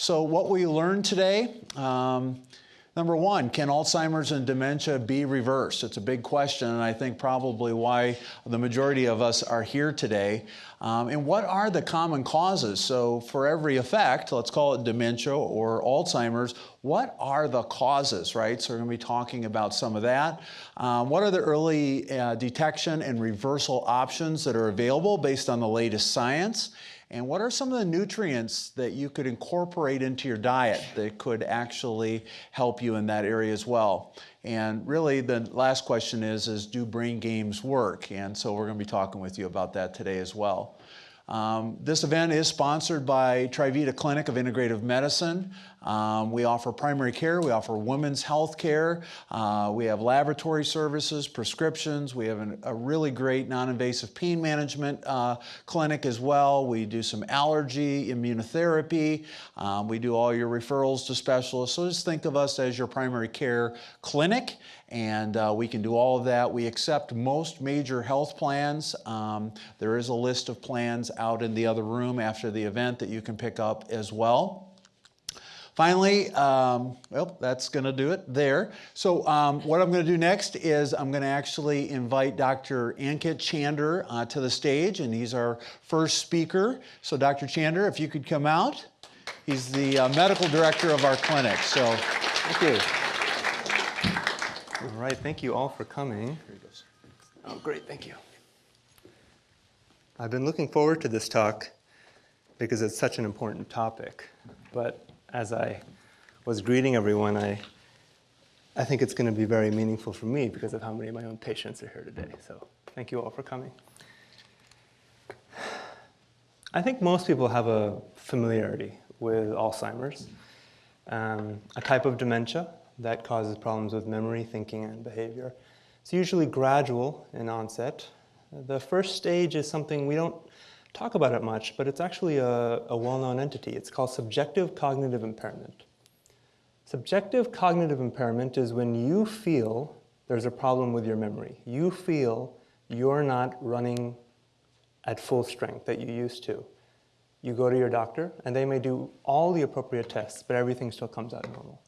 So what we learned today, number one, can Alzheimer's and dementia be reversed? It's a big question, and I think probably why the majority of us are here today. And what are the common causes? So for every effect, let's call it dementia or Alzheimer's, what are the causes, right? So we're going to be talking about some of that. What are the early detection and reversal options that are available based on the latest science? And what are some of the nutrients that you could incorporate into your diet that could actually help you in that area as well? And really the last question is do brain games work? And so we're going to be talking with you about that today as well. This event is sponsored by TriVita Clinic of Integrative Medicine. We offer primary care, we offer women's health care, we have laboratory services, prescriptions, we have a really great non-invasive pain management clinic as well. We do some allergy, immunotherapy, we do all your referrals to specialists. So just think of us as your primary care clinic, and we can do all of that. We accept most major health plans. There is a list of plans out in the other room after the event that you can pick up as well. Finally, well, that's going to do it there. So what I'm going to do next is I'm going to actually invite Dr. Ankit Chander to the stage, and he's our first speaker. So Dr. Chander, if you could come out. He's the medical director of our clinic. So thank you. All right, thank you all for coming. Here he goes. Oh, great, thank you. I've been looking forward to this talk because it's such an important topic. But as I was greeting everyone, I think it's going to be very meaningful for me because of how many of my own patients are here today. So thank you all for coming. I think most people have a familiarity with Alzheimer's, a type of dementia that causes problems with memory, thinking, and behavior. It's usually gradual in onset. The first stage is something we don't talk about it much, but it's actually a well-known entity. It's called subjective cognitive impairment. Subjective cognitive impairment is when you feel there's a problem with your memory. You feel you're not running at full strength that you used to. You go to your doctor, and they may do all the appropriate tests, but everything still comes out normal.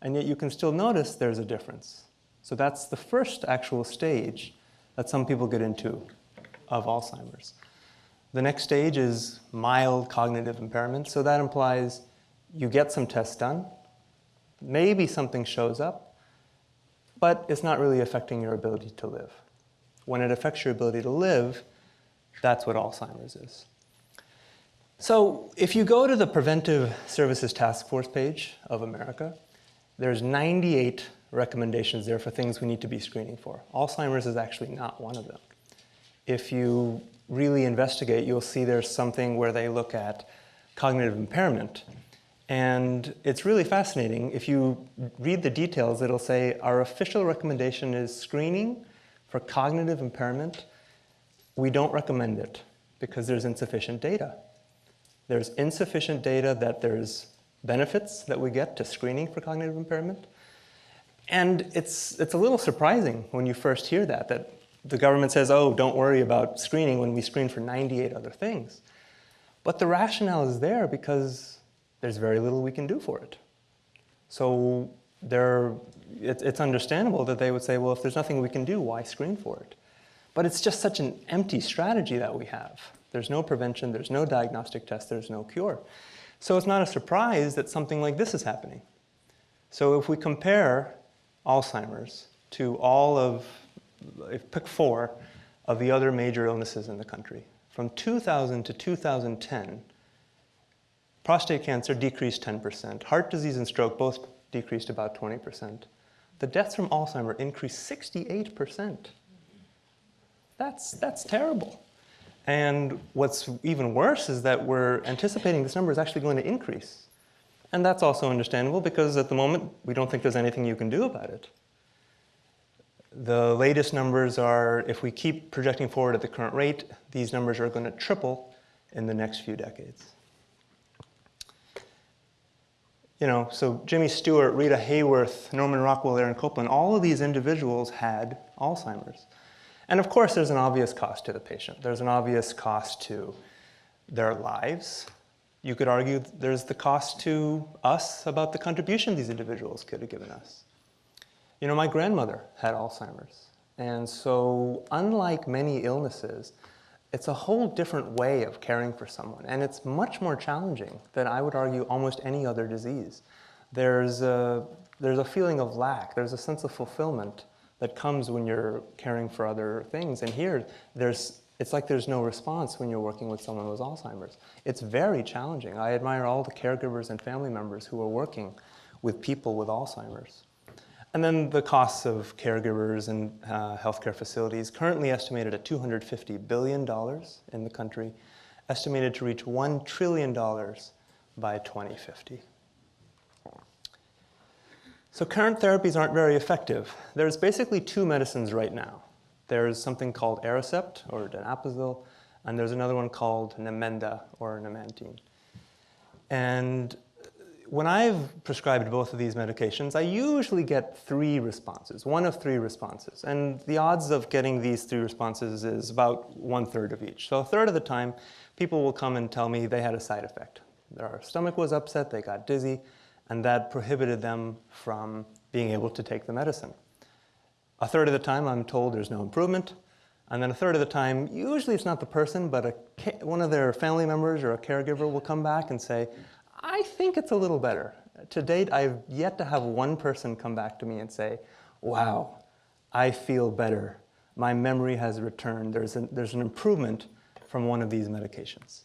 And yet you can still notice there's a difference. So that's the first actual stage that some people get into of Alzheimer's. The next stage is mild cognitive impairment. So that implies you get some tests done, maybe something shows up, but it's not really affecting your ability to live. When it affects your ability to live, that's what Alzheimer's is. So if you go to the Preventive Services Task Force page of America, there's 98 recommendations there for things we need to be screening for. Alzheimer's is actually not one of them. If you really investigate, you'll see there's something where they look at cognitive impairment. And it's really fascinating. If you read the details, it'll say our official recommendation is screening for cognitive impairment. We don't recommend it because there's insufficient data. There's insufficient data that there's benefits that we get to screening for cognitive impairment. And it's a little surprising when you first hear that the government says, oh, don't worry about screening when we screen for 98 other things. But the rationale is there because there's very little we can do for it. So it's understandable that they would say, well, if there's nothing we can do, why screen for it? But it's just such an empty strategy that we have. There's no prevention, there's no diagnostic test, there's no cure. So it's not a surprise that something like this is happening. So if we compare Alzheimer's to all of, pick 4 of the other major illnesses in the country. From 2000 to 2010, prostate cancer decreased 10%. Heart disease and stroke both decreased about 20%. The deaths from Alzheimer's increased 68%. That's terrible. And what's even worse is that we're anticipating this number is actually going to increase. And that's also understandable because at the moment, we don't think there's anything you can do about it. The latest numbers are, if we keep projecting forward at the current rate, these numbers are going to triple in the next few decades. You know, so Jimmy Stewart, Rita Hayworth, Norman Rockwell, Aaron Copland, all of these individuals had Alzheimer's. And of course, there's an obvious cost to the patient. There's an obvious cost to their lives. You could argue there's the cost to us about the contribution these individuals could have given us. You know, my grandmother had Alzheimer's. And so unlike many illnesses, it's a whole different way of caring for someone. And it's much more challenging than, I would argue, almost any other disease. There's a feeling of lack. There's a sense of fulfillment that comes when you're caring for other things. And here, it's like there's no response when you're working with someone with Alzheimer's. It's very challenging. I admire all the caregivers and family members who are working with people with Alzheimer's. And then the costs of caregivers and healthcare facilities, currently estimated at $250 billion in the country, estimated to reach $1 trillion by 2050. So current therapies aren't very effective. There's basically two medicines right now. There's something called Aricept, or donepezil, and there's another one called Namenda, or Namantine. And when I've prescribed both of these medications, I usually get 3 responses, one of 3 responses. And the odds of getting these 3 responses is about 1/3 of each. So a third of the time, people will come and tell me they had a side effect. Their stomach was upset, they got dizzy, and that prohibited them from being able to take the medicine. A third of the time, I'm told there's no improvement. And then a third of the time, usually it's not the person, but one of their family members or a caregiver will come back and say, I think it's a little better. To date, I've yet to have one person come back to me and say, wow, I feel better. My memory has returned. There's an improvement from one of these medications.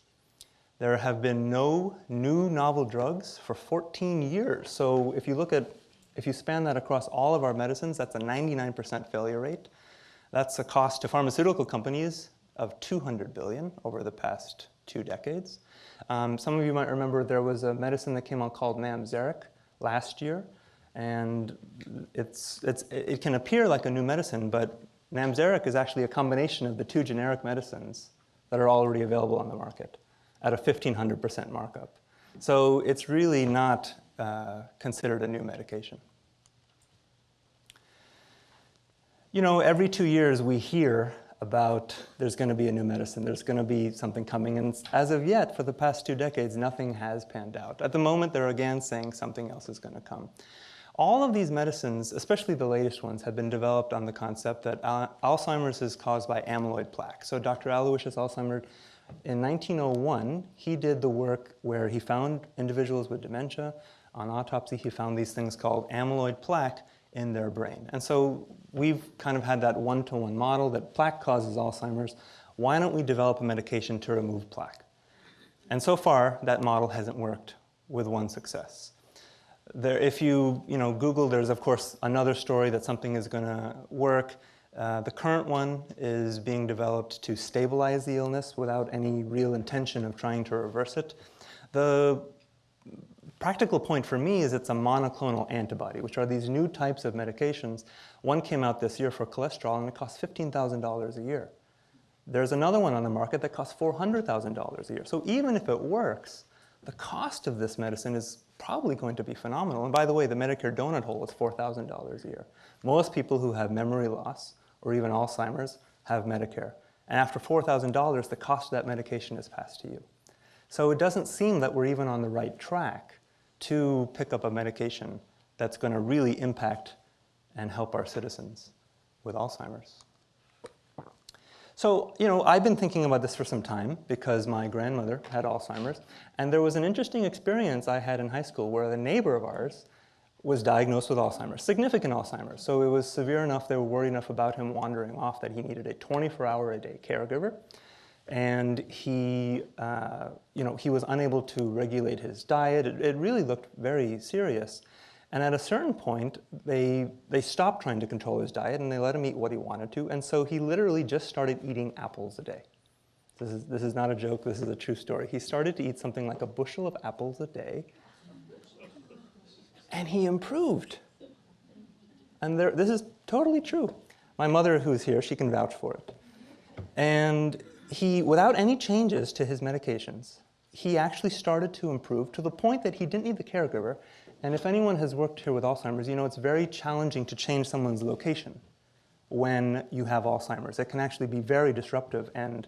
There have been no new novel drugs for 14 years. So if you span that across all of our medicines, that's a 99% failure rate. That's a cost to pharmaceutical companies of $200 billion over the past 2 decades. Some of you might remember there was a medicine that came out called Namzaric last year. And it can appear like a new medicine, but Namzaric is actually a combination of the 2 generic medicines that are already available on the market at a 1,500% markup. So it's really not considered a new medication. You know, every 2 years we hear about there's going to be a new medicine, there's going to be something coming, and as of yet, for the past 2 decades, nothing has panned out. At the moment, they're again saying something else is going to come. All of these medicines, especially the latest ones, have been developed on the concept that Alzheimer's is caused by amyloid plaque. So Dr. Aloysius Alzheimer, in 1901, he did the work where he found individuals with dementia. On autopsy, he found these things called amyloid plaque in their brain. And so we've kind of had that one-to-one model that plaque causes Alzheimer's. Why don't we develop a medication to remove plaque? And so far, that model hasn't worked with one success. If you Google, there's of course another story that something is going to work. The current one is being developed to stabilize the illness without any real intention of trying to reverse it. The practical point for me is it's a monoclonal antibody, which are these new types of medications. One came out this year for cholesterol, and it costs $15,000 a year. There's another one on the market that costs $400,000 a year. So even if it works, the cost of this medicine is probably going to be phenomenal. And by the way, the Medicare donut hole is $4,000 a year. Most people who have memory loss or even Alzheimer's have Medicare. And after $4,000, the cost of that medication is passed to you. So it doesn't seem that we're even on the right track to pick up a medication that's going to really impact and help our citizens with Alzheimer's. So, I've been thinking about this for some time because my grandmother had Alzheimer's, and there was an interesting experience I had in high school where a neighbor of ours was diagnosed with Alzheimer's, significant Alzheimer's. So it was severe enough, they were worried enough about him wandering off that he needed a 24-hour-a-day caregiver. And he was unable to regulate his diet. It really looked very serious. And at a certain point, they stopped trying to control his diet, and they let him eat what he wanted to. And so he literally just started eating apples a day. This is not a joke. This is a true story. He started to eat something like a bushel of apples a day, and he improved. And this is totally true. My mother, who's here, she can vouch for it. And he, without any changes to his medications, he actually started to improve to the point that he didn't need the caregiver. And if anyone has worked here with Alzheimer's, it's very challenging to change someone's location when you have Alzheimer's. It can actually be very disruptive and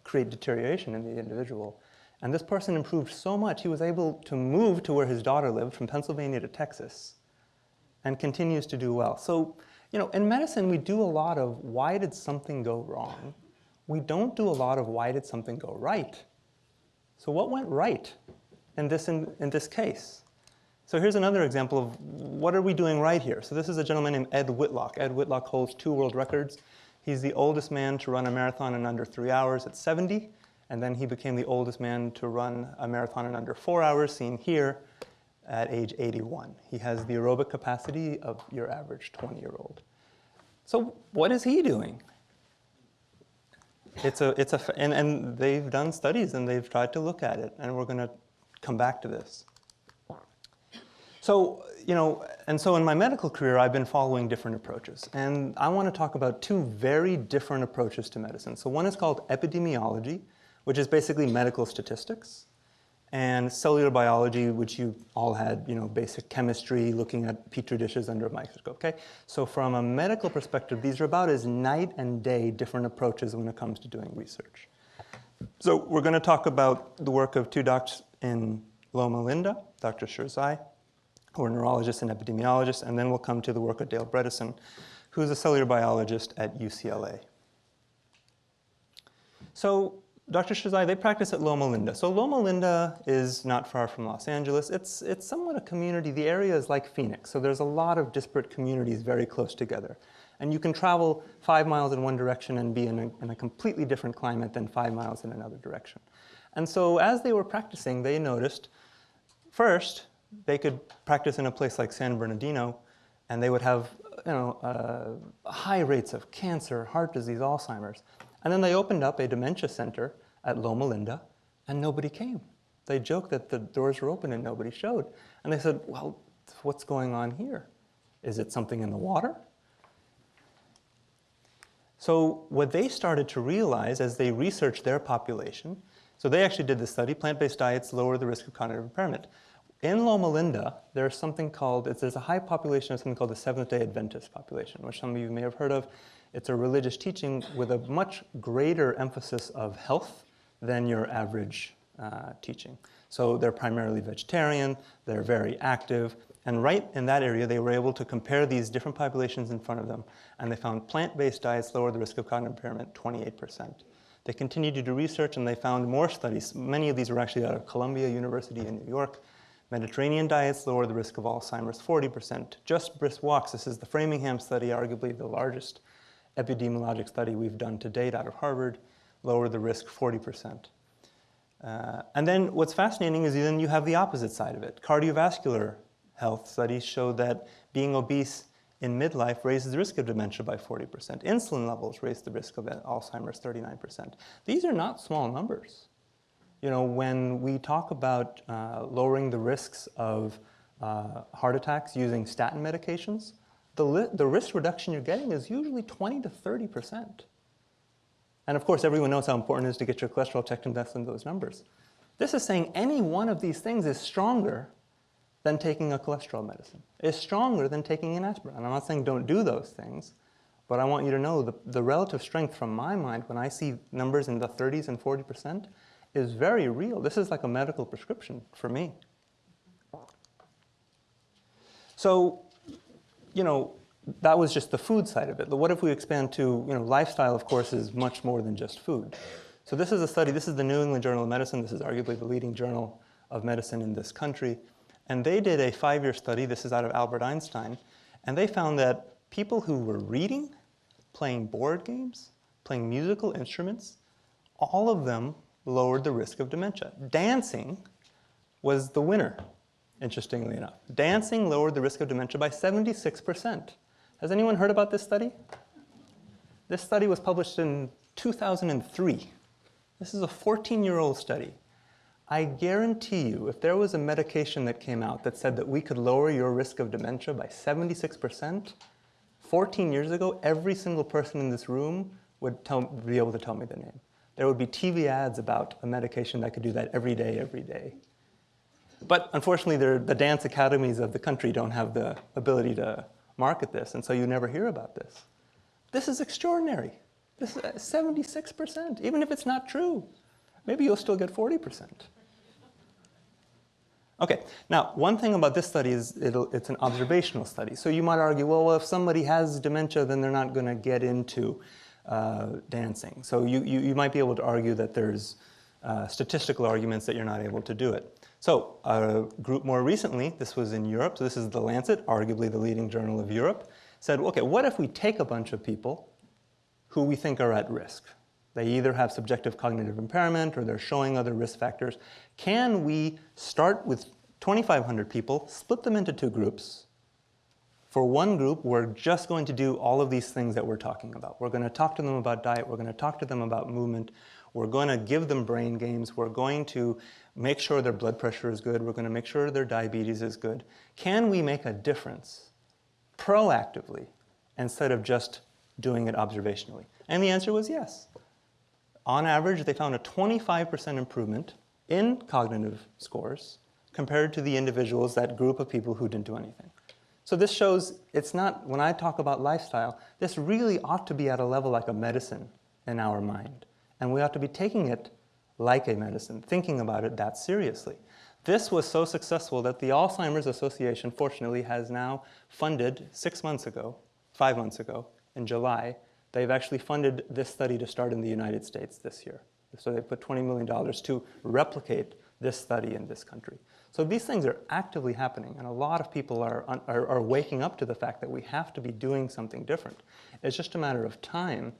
create deterioration in the individual. And this person improved so much, he was able to move to where his daughter lived from Pennsylvania to Texas and continues to do well. So, in medicine, we do a lot of why did something go wrong? We don't do a lot of why did something go right? So what went right in this case? So here's another example of what are we doing right here. So this is a gentleman named Ed Whitlock. Ed Whitlock holds 2 world records. He's the oldest man to run a marathon in under 3 hours at 70, and then he became the oldest man to run a marathon in under 4 hours, seen here, at age 81. He has the aerobic capacity of your average 20-year-old. So what is he doing? And they've done studies and they've tried to look at it, and we're going to come back to this. So, so in my medical career, I've been following different approaches. And I want to talk about 2 very different approaches to medicine. So one is called epidemiology, which is basically medical statistics, and cellular biology, which you all had, basic chemistry, looking at petri dishes under a microscope, okay? So from a medical perspective, these are about as night and day different approaches when it comes to doing research. So we're going to talk about the work of 2 docs in Loma Linda, Dr. Sherzai, who are neurologists and epidemiologists, and then we'll come to the work of Dale Bredesen, who's a cellular biologist at UCLA. So Dr. Sherzai, they practice at Loma Linda. So Loma Linda is not far from Los Angeles. It's somewhat a community. The area is like Phoenix, so there's a lot of disparate communities very close together. And you can travel 5 miles in one direction and be in a completely different climate than 5 miles in another direction. And so as they were practicing, they noticed, first, they could practice in a place like San Bernardino, and they would have high rates of cancer, heart disease, Alzheimer's. And then they opened up a dementia center at Loma Linda, and nobody came. They joked that the doors were open and nobody showed. And they said, well, what's going on here? Is it something in the water? So what they started to realize as they researched their population, so they actually did this study, plant-based diets lower the risk of cognitive impairment. In Loma Linda, there's something called, there's a high population of something called the Seventh-day Adventist population, which some of you may have heard of. It's a religious teaching with a much greater emphasis of health than your average teaching. So they're primarily vegetarian, they're very active, and right in that area, they were able to compare these different populations in front of them, and they found plant-based diets lower the risk of cognitive impairment 28%. They continued to do research, and they found more studies. Many of these were actually out of Columbia University in New York. Mediterranean diets lower the risk of Alzheimer's 40%. Just brisk walks, this is the Framingham study, arguably the largest epidemiologic study we've done to date out of Harvard, lower the risk 40%. And then what's fascinating is then you have the opposite side of it. Cardiovascular health studies show that being obese in midlife raises the risk of dementia by 40%. Insulin levels raise the risk of Alzheimer's 39%. These are not small numbers. When we talk about lowering the risks of heart attacks using statin medications, the risk reduction you're getting is usually 20 to 30%. And of course, everyone knows how important it is to get your cholesterol checked and less than those numbers. This is saying any one of these things is stronger than taking a cholesterol medicine, is stronger than taking an aspirin. And I'm not saying don't do those things, but I want you to know the relative strength from my mind when I see numbers in the 30s and 40% is very real. This is like a medical prescription for me. So, that was just the food side of it. But what if we expand to, lifestyle, of course, is much more than just food. So this is a study, this is the New England Journal of Medicine. This is arguably the leading journal of medicine in this country. And they did a 5-year study, this is out of Albert Einstein, and they found that people who were reading, playing board games, playing musical instruments, all of them lowered the risk of dementia. Dancing was the winner, interestingly enough. Dancing lowered the risk of dementia by 76%. Has anyone heard about this study? This study was published in 2003. This is a 14-year-old study. I guarantee you, if there was a medication that came out that said that we could lower your risk of dementia by 76%, 14 years ago, every single person in this room would be able to tell me the name. There would be TV ads about a medication that could do that every day, every day. But unfortunately, the dance academies of the country don't have the ability to market this, and so you never hear about this. This is extraordinary. This is 76%, even if it's not true. maybe you'll still get 40%. Okay, now one thing about this study is it's an observational study. So you might argue, well, if somebody has dementia, then they're not going to get into dancing. So you might be able to argue that there's statistical arguments that you're not able to do it. So a group more recently, this was in Europe, so this is The Lancet, arguably the leading journal of Europe, said, okay, what if we take a bunch of people who we think are at risk? They either have subjective cognitive impairment or they're showing other risk factors. Can we start with 2,500 people, split them into two groups? For one group, we're just going to do all of these things that we're talking about. We're going to talk to them about diet. We're going to talk to them about movement. We're going to give them brain games. We're going to make sure their blood pressure is good. We're going to make sure their diabetes is good. Can we make a difference proactively instead of just doing it observationally? And the answer was yes. On average, they found a 25% improvement in cognitive scores compared to the individuals, that group of people who didn't do anything. So this shows it's not, when I talk about lifestyle, this really ought to be at a level like a medicine in our mind. And we ought to be taking it like a medicine, thinking about it that seriously. This was so successful that the Alzheimer's Association, fortunately, has now funded 5 months ago, in July, they've actually funded this study to start in the United States this year. So they put $20 million to replicate this study in this country. So these things are actively happening, and a lot of people are waking up to the fact that we have to be doing something different. It's just a matter of time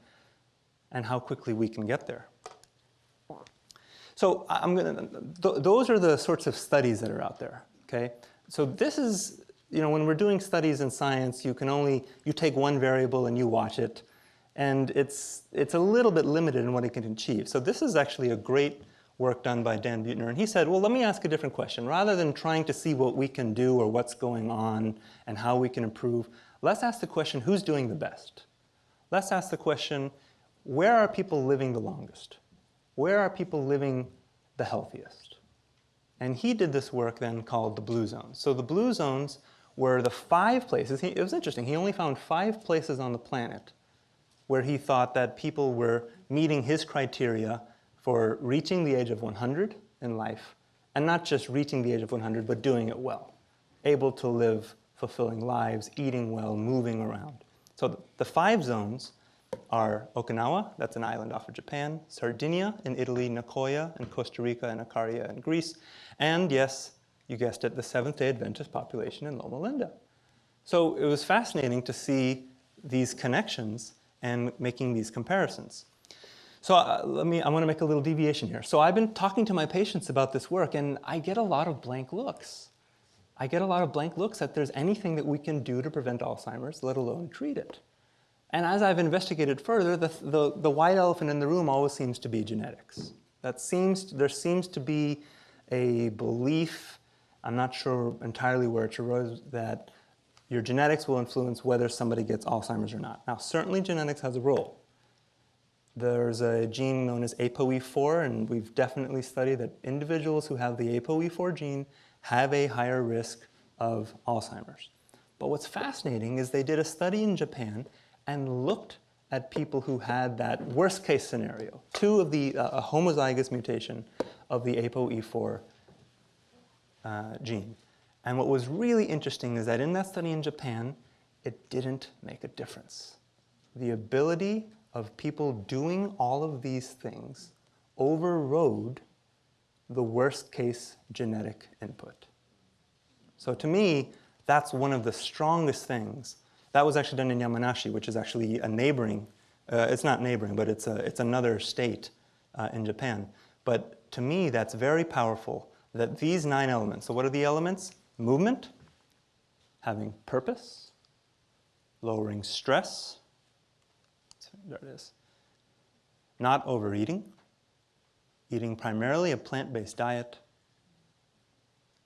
and how quickly we can get there. So those are the sorts of studies that are out there, okay? So this is, when we're doing studies in science, you take one variable and you watch it, and it's a little bit limited in what it can achieve. So this is actually a great work done by Dan Buettner, and he said, well, let me ask a different question. Rather than trying to see what we can do or what's going on and how we can improve, let's ask the question, who's doing the best? Let's ask the question, where are people living the longest? Where are people living the healthiest? And he did this work then called the blue zones. So the blue zones were the 5 places, it was interesting, he only found 5 places on the planet where he thought that people were meeting his criteria for reaching the age of 100 in life, and not just reaching the age of 100, but doing it well, able to live fulfilling lives, eating well, moving around. So the 5 zones are Okinawa, that's an island off of Japan, Sardinia in Italy, Nicoya in Costa Rica, and Icaria in Greece, and yes, you guessed it, the Seventh-day Adventist population in Loma Linda. So it was fascinating to see these connections and making these comparisons. So I want to make a little deviation here. So I've been talking to my patients about this work, and I get a lot of blank looks. I get a lot of blank looks that there's anything that we can do to prevent Alzheimer's, let alone treat it. And as I've investigated further, the white elephant in the room always seems to be genetics. There seems to be a belief, I'm not sure entirely where it arose, that your genetics will influence whether somebody gets Alzheimer's or not. Now, certainly genetics has a role. There's a gene known as ApoE4, and we've definitely studied that individuals who have the ApoE4 gene have a higher risk of Alzheimer's. But what's fascinating is they did a study in Japan and looked at people who had that worst case scenario, a homozygous mutation of the ApoE4 gene. And what was really interesting is that in that study in Japan, it didn't make a difference. The ability of people doing all of these things overrode the worst case genetic input. So to me, that's one of the strongest things. That was actually done in Yamanashi, which is actually a neighboring, it's not neighboring, but it's another state in Japan. But to me, that's very powerful that these 9 elements, so what are the elements? Movement, having purpose, lowering stress, there it is, not overeating, eating primarily a plant-based diet,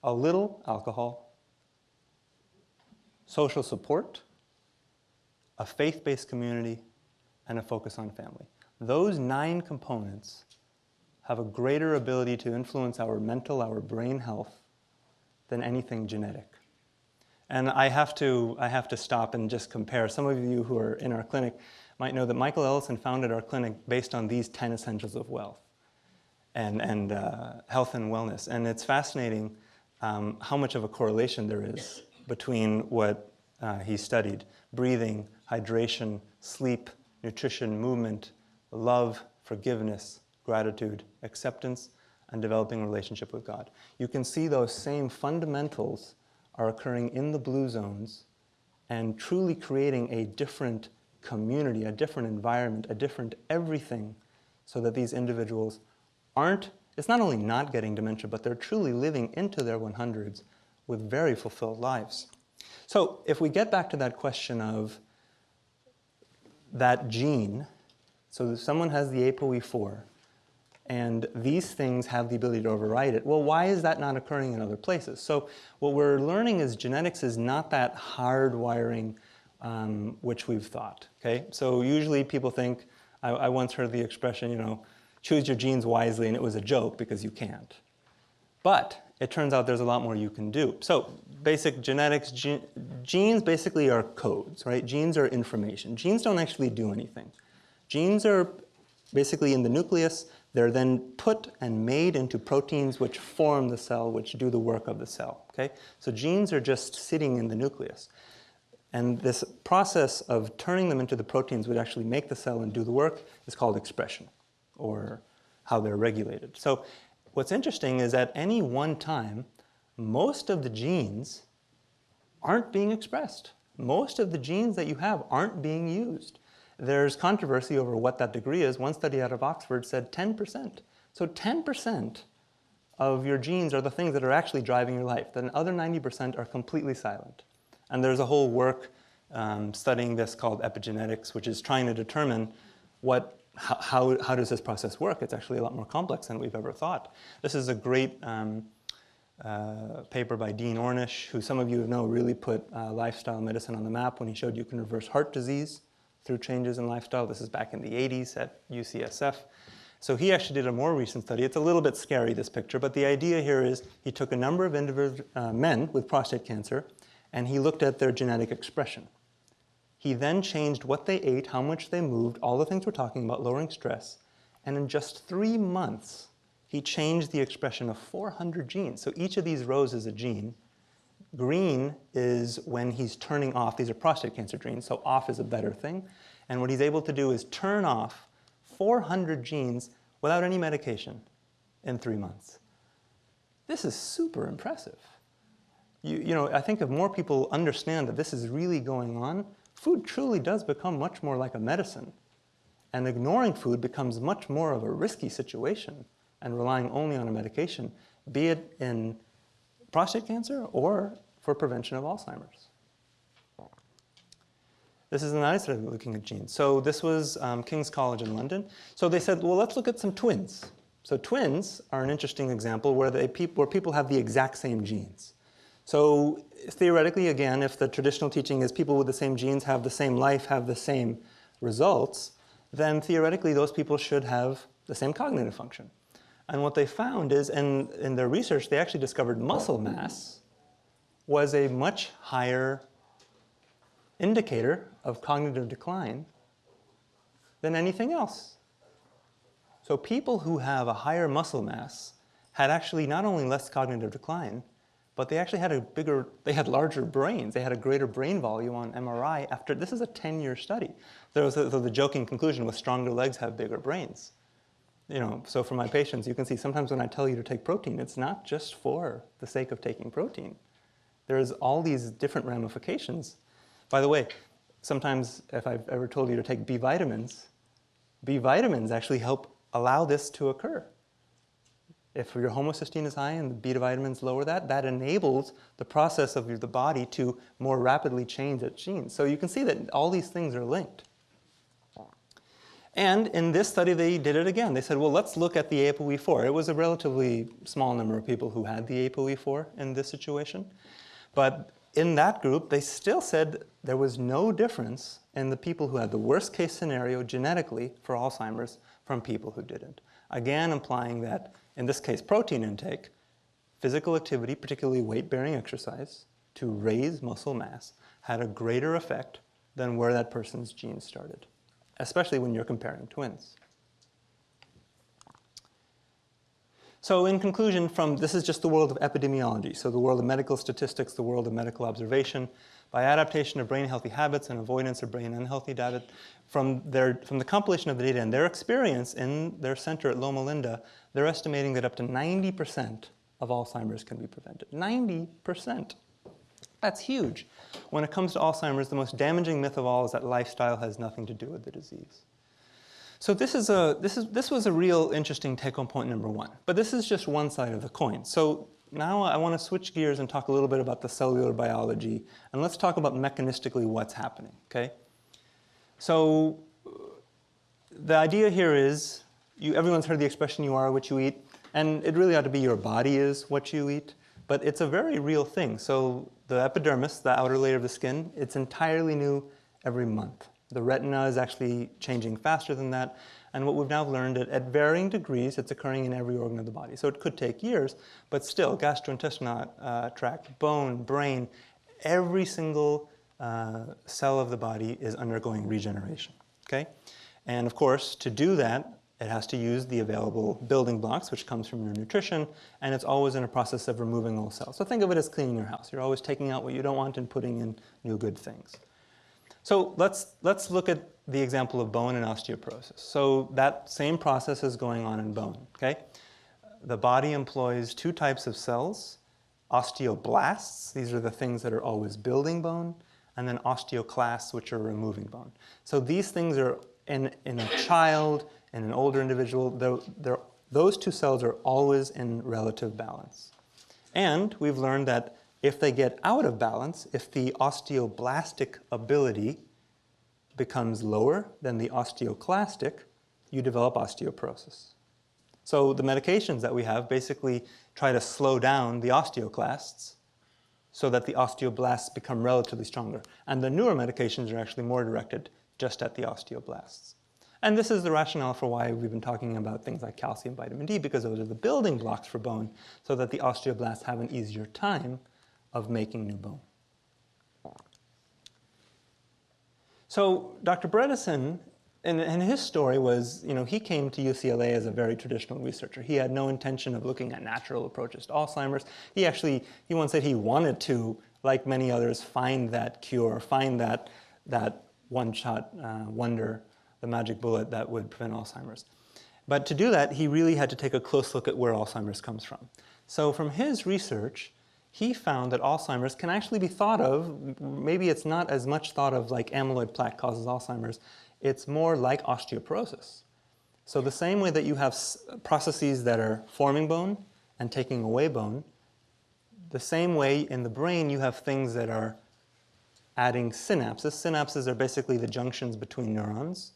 a little alcohol, social support, a faith-based community, and a focus on family. Those 9 components have a greater ability to influence our mental, our brain health than anything genetic. And I have to stop and just compare. Some of you who are in our clinic might know that Michael Ellison founded our clinic based on these 10 essentials of wealth. and health and wellness. And it's fascinating how much of a correlation there is between what he studied: breathing, hydration, sleep, nutrition, movement, love, forgiveness, gratitude, acceptance, and developing a relationship with God. You can see those same fundamentals are occurring in the blue zones and truly creating a different community, a different environment, a different everything, so that these individuals aren't, it's not only not getting dementia, but they're truly living into their 100s with very fulfilled lives. So if we get back to that question of that gene, so that someone has the ApoE4, and these things have the ability to override it. Well, why is that not occurring in other places? So what we're learning is genetics is not that hard wiring which we've thought, okay? So usually people think, I once heard the expression, you know, choose your genes wisely, and it was a joke because you can't. But it turns out there's a lot more you can do. So basic genetics, genes basically are codes, right? Genes are information. Genes don't actually do anything. Genes are basically in the nucleus. They're then put and made into proteins which form the cell, which do the work of the cell, okay? So genes are just sitting in the nucleus. And this process of turning them into the proteins which actually make the cell and do the work is called expression, or how they're regulated. So what's interesting is at any one time, most of the genes aren't being expressed. Most of the genes that you have aren't being used. There's controversy over what that degree is. One study out of Oxford said 10%. So 10% of your genes are the things that are actually driving your life. The other 90% are completely silent. And there's a whole work studying this called epigenetics, which is trying to determine how does this process work. It's actually a lot more complex than we've ever thought. This is a great paper by Dean Ornish, who some of you know really put lifestyle medicine on the map when he showed you can reverse heart disease through changes in lifestyle. This is back in the 80s at UCSF. So he actually did a more recent study. It's a little bit scary, this picture, but the idea here is he took a number of men with prostate cancer, and he looked at their genetic expression. He then changed what they ate, how much they moved, all the things we're talking about, lowering stress, and in just 3 months, he changed the expression of 400 genes. So each of these rows is a gene. Green is when he's turning off. These are prostate cancer genes, so off is a better thing. And what he's able to do is turn off 400 genes without any medication in 3 months. This is super impressive. You know, I think if more people understand that this is really going on, food truly does become much more like a medicine. And ignoring food becomes much more of a risky situation, and relying only on a medication, be it in prostate cancer or for prevention of Alzheimer's. This is another study looking at genes. So this was King's College in London. So they said, well, let's look at some twins. So twins are an interesting example where people have the exact same genes. So theoretically, again, if the traditional teaching is people with the same genes have the same life, have the same results, then theoretically those people should have the same cognitive function. And what they found is, in their research, they actually discovered muscle mass was a much higher indicator of cognitive decline than anything else. So people who have a higher muscle mass had actually not only less cognitive decline, but they actually had larger brains. They had a greater brain volume on MRI after, this is a 10-year study. So the joking conclusion was stronger legs have bigger brains. You know, so for my patients, you can see sometimes when I tell you to take protein, it's not just for the sake of taking protein. There's all these different ramifications. By the way, sometimes if I've ever told you to take B vitamins actually help allow this to occur. If your homocysteine is high and the beta vitamins lower that enables the process of the body to more rapidly change its genes. So you can see that all these things are linked. And in this study, they did it again. They said, well, let's look at the ApoE4. It was a relatively small number of people who had the ApoE4 in this situation. But in that group, they still said there was no difference in the people who had the worst case scenario genetically for Alzheimer's from people who didn't. Again, implying that, in this case, protein intake, physical activity, particularly weight-bearing exercise, to raise muscle mass, had a greater effect than where that person's genes started, especially when you're comparing twins. So in conclusion, this is just the world of epidemiology, so the world of medical statistics, the world of medical observation, by adaptation of brain healthy habits and avoidance of brain unhealthy habits, from the compilation of the data and their experience in their center at Loma Linda, they're estimating that up to 90% of Alzheimer's can be prevented. 90%. That's huge. When it comes to Alzheimer's, the most damaging myth of all is that lifestyle has nothing to do with the disease. So this was a real interesting take-home point number one. But this is just one side of the coin. So now I want to switch gears and talk a little bit about the cellular biology, and let's talk about mechanistically what's happening, okay? So the idea here is, everyone's heard the expression, you are what you eat, and it really ought to be your body is what you eat, but it's a very real thing. So the epidermis, the outer layer of the skin, it's entirely new every month. The retina is actually changing faster than that, and what we've now learned at varying degrees, it's occurring in every organ of the body. So it could take years, but still, gastrointestinal tract, bone, brain, every single cell of the body is undergoing regeneration, okay? And of course, to do that, it has to use the available building blocks, which comes from your nutrition, and it's always in a process of removing old cells. So think of it as cleaning your house. You're always taking out what you don't want and putting in new good things. So let's look at the example of bone and osteoporosis. So that same process is going on in bone, okay? The body employs two types of cells, osteoblasts, these are the things that are always building bone, and then osteoclasts, which are removing bone. So these things are in a child, in an older individual, those two cells are always in relative balance. And we've learned that if they get out of balance, if the osteoblastic ability becomes lower than the osteoclastic, you develop osteoporosis. So the medications that we have basically try to slow down the osteoclasts so that the osteoblasts become relatively stronger. And the newer medications are actually more directed just at the osteoblasts. And this is the rationale for why we've been talking about things like calcium, vitamin D, because those are the building blocks for bone so that the osteoblasts have an easier time of making new bone. So Dr. Bredesen, and his story was, he came to UCLA as a very traditional researcher. He had no intention of looking at natural approaches to Alzheimer's. He once said he wanted to, like many others, find that cure, find that one-shot wonder, the magic bullet that would prevent Alzheimer's. But to do that, he really had to take a close look at where Alzheimer's comes from. So from his research, he found that Alzheimer's can actually be thought of, maybe it's not as much thought of like amyloid plaque causes Alzheimer's, it's more like osteoporosis. So the same way that you have processes that are forming bone and taking away bone, the same way in the brain you have things that are adding synapses. Synapses are basically the junctions between neurons,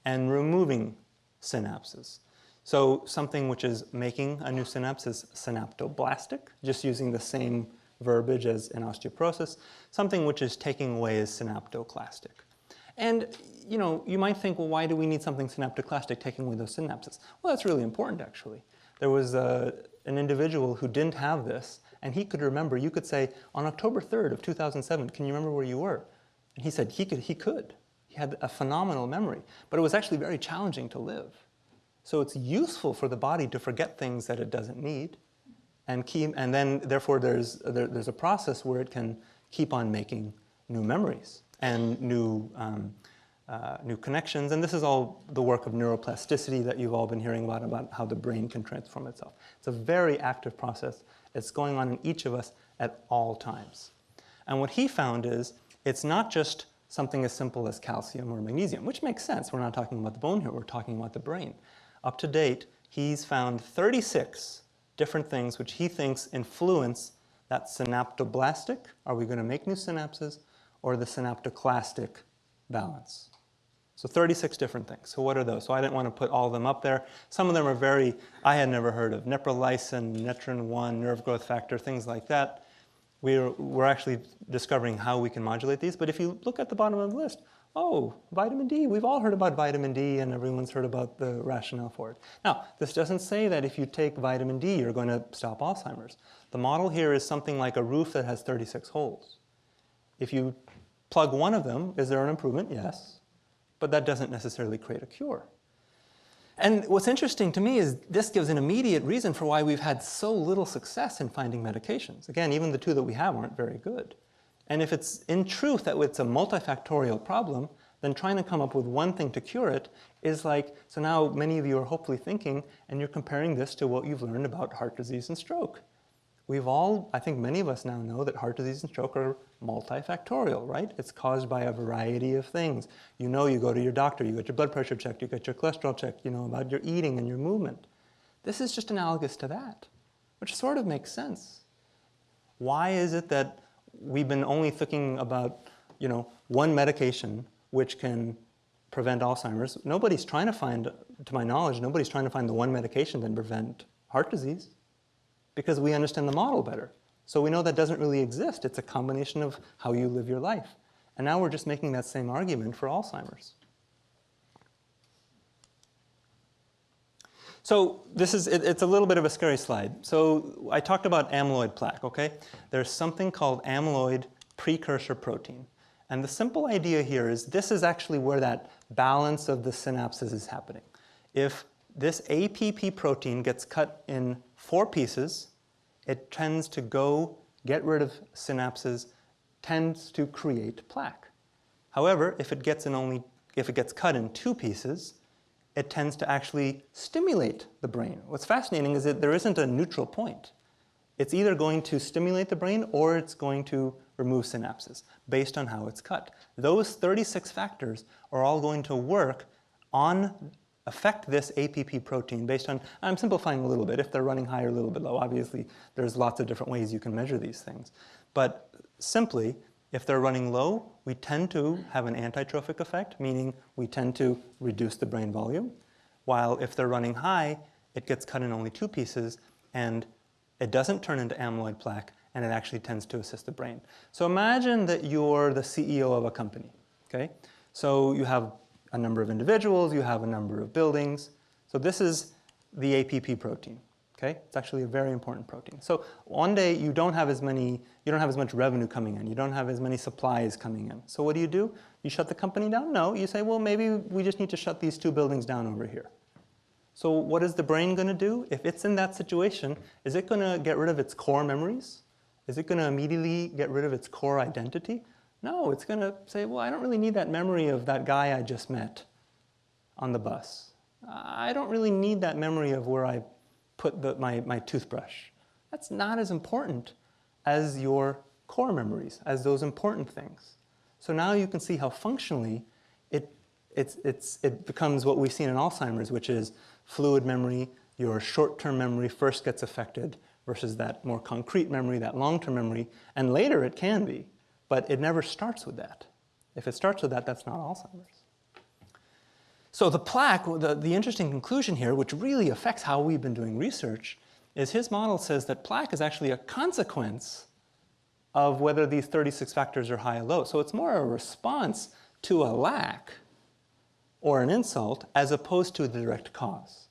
and removing synapses. So something which is making a new synapse is synaptoblastic, just using the same verbiage as in osteoporosis. Something which is taking away is synaptoclastic. And you might think, well, why do we need something synaptoclastic taking away those synapses? Well, that's really important, actually. There was an individual who didn't have this, and he could remember. You could say, on October 3rd of 2007, can you remember where you were? And he said he could. He had a phenomenal memory, but it was actually very challenging to live. So it's useful for the body to forget things that it doesn't need, and then therefore there's a process where it can keep on making new memories and new connections. And this is all the work of neuroplasticity that you've all been hearing about how the brain can transform itself. It's a very active process. It's going on in each of us at all times. And what he found is it's not just something as simple as calcium or magnesium, which makes sense. We're not talking about the bone here. We're talking about the brain. Up to date, he's found 36 different things which he thinks influence that synaptoblastic, are we going to make new synapses, or the synaptoclastic balance. So 36 different things. So what are those? So I didn't want to put all of them up there. Some of them are I had never heard of. Neprilysin, netrin-1, nerve growth factor, things like that. We're actually discovering how we can modulate these. But if you look at the bottom of the list, oh, vitamin D. We've all heard about vitamin D, and everyone's heard about the rationale for it. Now, this doesn't say that if you take vitamin D, you're going to stop Alzheimer's. The model here is something like a roof that has 36 holes. If you plug one of them, is there an improvement? Yes. But that doesn't necessarily create a cure. And what's interesting to me is this gives an immediate reason for why we've had so little success in finding medications. Again, even the two that we have aren't very good. And if it's in truth that it's a multifactorial problem, then trying to come up with one thing to cure it is like, so now many of you are hopefully thinking, and you're comparing this to what you've learned about heart disease and stroke. We've all, I think many of us now know that heart disease and stroke are multifactorial, right? It's caused by a variety of things. You know, you go to your doctor, you get your blood pressure checked, you get your cholesterol checked, you know about your eating and your movement. This is just analogous to that, which sort of makes sense. Why is it that we've been only thinking about, you know, one medication which can prevent Alzheimer's? Nobody's trying to find, to my knowledge, nobody's trying to find the one medication that can prevent heart disease, because we understand the model better. So we know that doesn't really exist. It's a combination of how you live your life. And now we're just making that same argument for Alzheimer's. So this is, it's a little bit of a scary slide. So I talked about amyloid plaque, okay? There's something called amyloid precursor protein. And the simple idea here is this is actually where that balance of the synapses is happening. If this APP protein gets cut in 4 pieces, it tends to get rid of synapses, tends to create plaque. However, if it gets cut in 2 pieces, it tends to actually stimulate the brain. What's fascinating is that there isn't a neutral point. It's either going to stimulate the brain or it's going to remove synapses based on how it's cut. Those 36 factors are all going to affect this APP protein based on, I'm simplifying a little bit, if they're running high or a little bit low. Obviously, there's lots of different ways you can measure these things. But simply, if they're running low, we tend to have an antitrophic effect, meaning we tend to reduce the brain volume. While if they're running high, it gets cut in only 2 pieces, and it doesn't turn into amyloid plaque, and it actually tends to assist the brain. So imagine that you're the CEO of a company, okay? So you have a number of individuals, you have a number of buildings. So this is the APP protein, okay? It's actually a very important protein. So one day you don't have as much revenue coming in, you don't have as many supplies coming in. So what do? You shut the company down? No, you say, well, maybe we just need to shut these 2 buildings down over here. So what is the brain going to do? If it's in that situation, is it going to get rid of its core memories? Is it going to immediately get rid of its core identity? No, it's going to say, well, I don't really need that memory of that guy I just met on the bus. I don't really need that memory of where I put my toothbrush. That's not as important as your core memories, as those important things. So now you can see how functionally it becomes what we've seen in Alzheimer's, which is fluid memory. Your short-term memory first gets affected versus that more concrete memory, that long-term memory, and later it can be. But it never starts with that. If it starts with that, that's not Alzheimer's. So the plaque, the interesting conclusion here, which really affects how we've been doing research, is his model says that plaque is actually a consequence of whether these 36 factors are high or low. So it's more a response to a lack or an insult as opposed to the direct cause.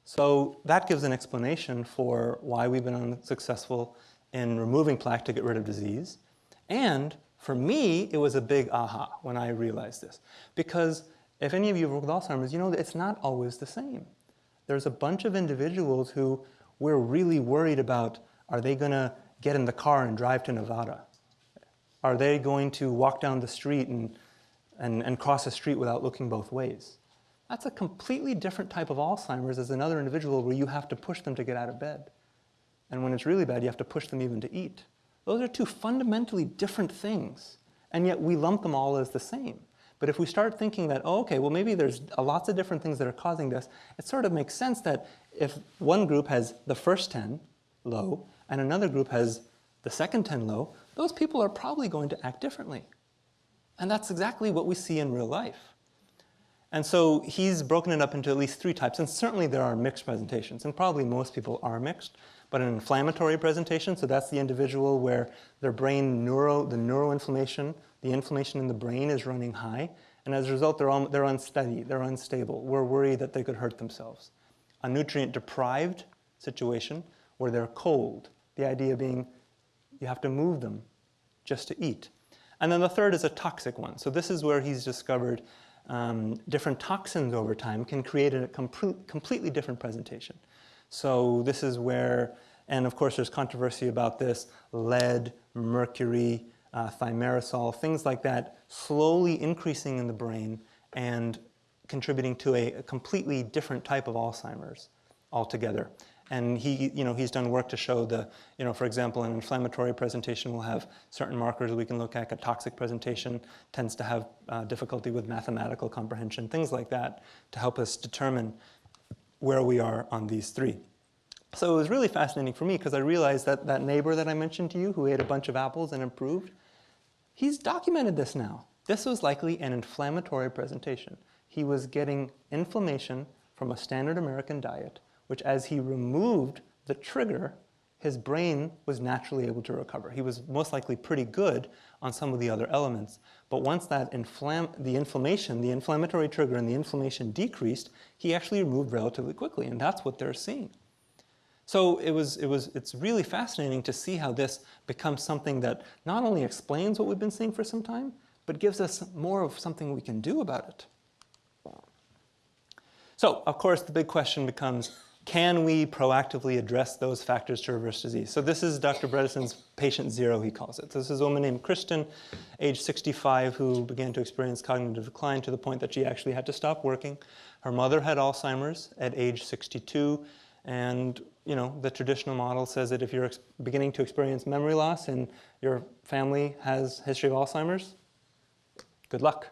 So that gives an explanation for why we've been unsuccessful in removing plaque to get rid of disease. And for me, it was a big aha when I realized this. Because if any of you have worked with Alzheimer's, you know that it's not always the same. There's a bunch of individuals who we're really worried about, are they going to get in the car and drive to Nevada? Are they going to walk down the street and cross the street without looking both ways? That's a completely different type of Alzheimer's as another individual where you have to push them to get out of bed. And when it's really bad, you have to push them even to eat. Those are 2 fundamentally different things, and yet we lump them all as the same. But if we start thinking that, oh, okay, well maybe there's lots of different things that are causing this, it sort of makes sense that if one group has the first 10 low and another group has the second 10 low, those people are probably going to act differently. And that's exactly what we see in real life. And so he's broken it up into at least 3 types, and certainly there are mixed presentations, and probably most people are mixed. But an inflammatory presentation, so that's the individual where their brain the neuroinflammation, the inflammation in the brain is running high, and as a result they're unsteady, they're unstable. We're worried that they could hurt themselves. A nutrient-deprived situation where they're cold, the idea being you have to move them just to eat. And then the third is a toxic one. So this is where he's discovered different toxins over time can create a completely different presentation. So this is where, and of course there's controversy about this, lead, mercury, thimerosal, things like that, slowly increasing in the brain and contributing to a completely different type of Alzheimer's altogether. And he's done work to show for example, an inflammatory presentation will have certain markers we can look at. A toxic presentation tends to have difficulty with mathematical comprehension, things like that, to help us determine where we are on these three. So it was really fascinating for me because I realized that that neighbor that I mentioned to you who ate a bunch of apples and improved, he's documented this now. This was likely an inflammatory presentation. He was getting inflammation from a standard American diet, which as he removed the trigger, his brain was naturally able to recover. He was most likely pretty good on some of the other elements. But once that the inflammatory trigger and the inflammation decreased, he actually removed relatively quickly, and that's what they're seeing. So it's really fascinating to see how this becomes something that not only explains what we've been seeing for some time, but gives us more of something we can do about it. So, of course, the big question becomes, can we proactively address those factors to reverse disease? So this is Dr. Bredesen's patient zero, he calls it. This is a woman named Kristen, age 65, who began to experience cognitive decline to the point that she actually had to stop working. Her mother had Alzheimer's at age 62, and the traditional model says that if you're beginning to experience memory loss and your family has history of Alzheimer's, good luck.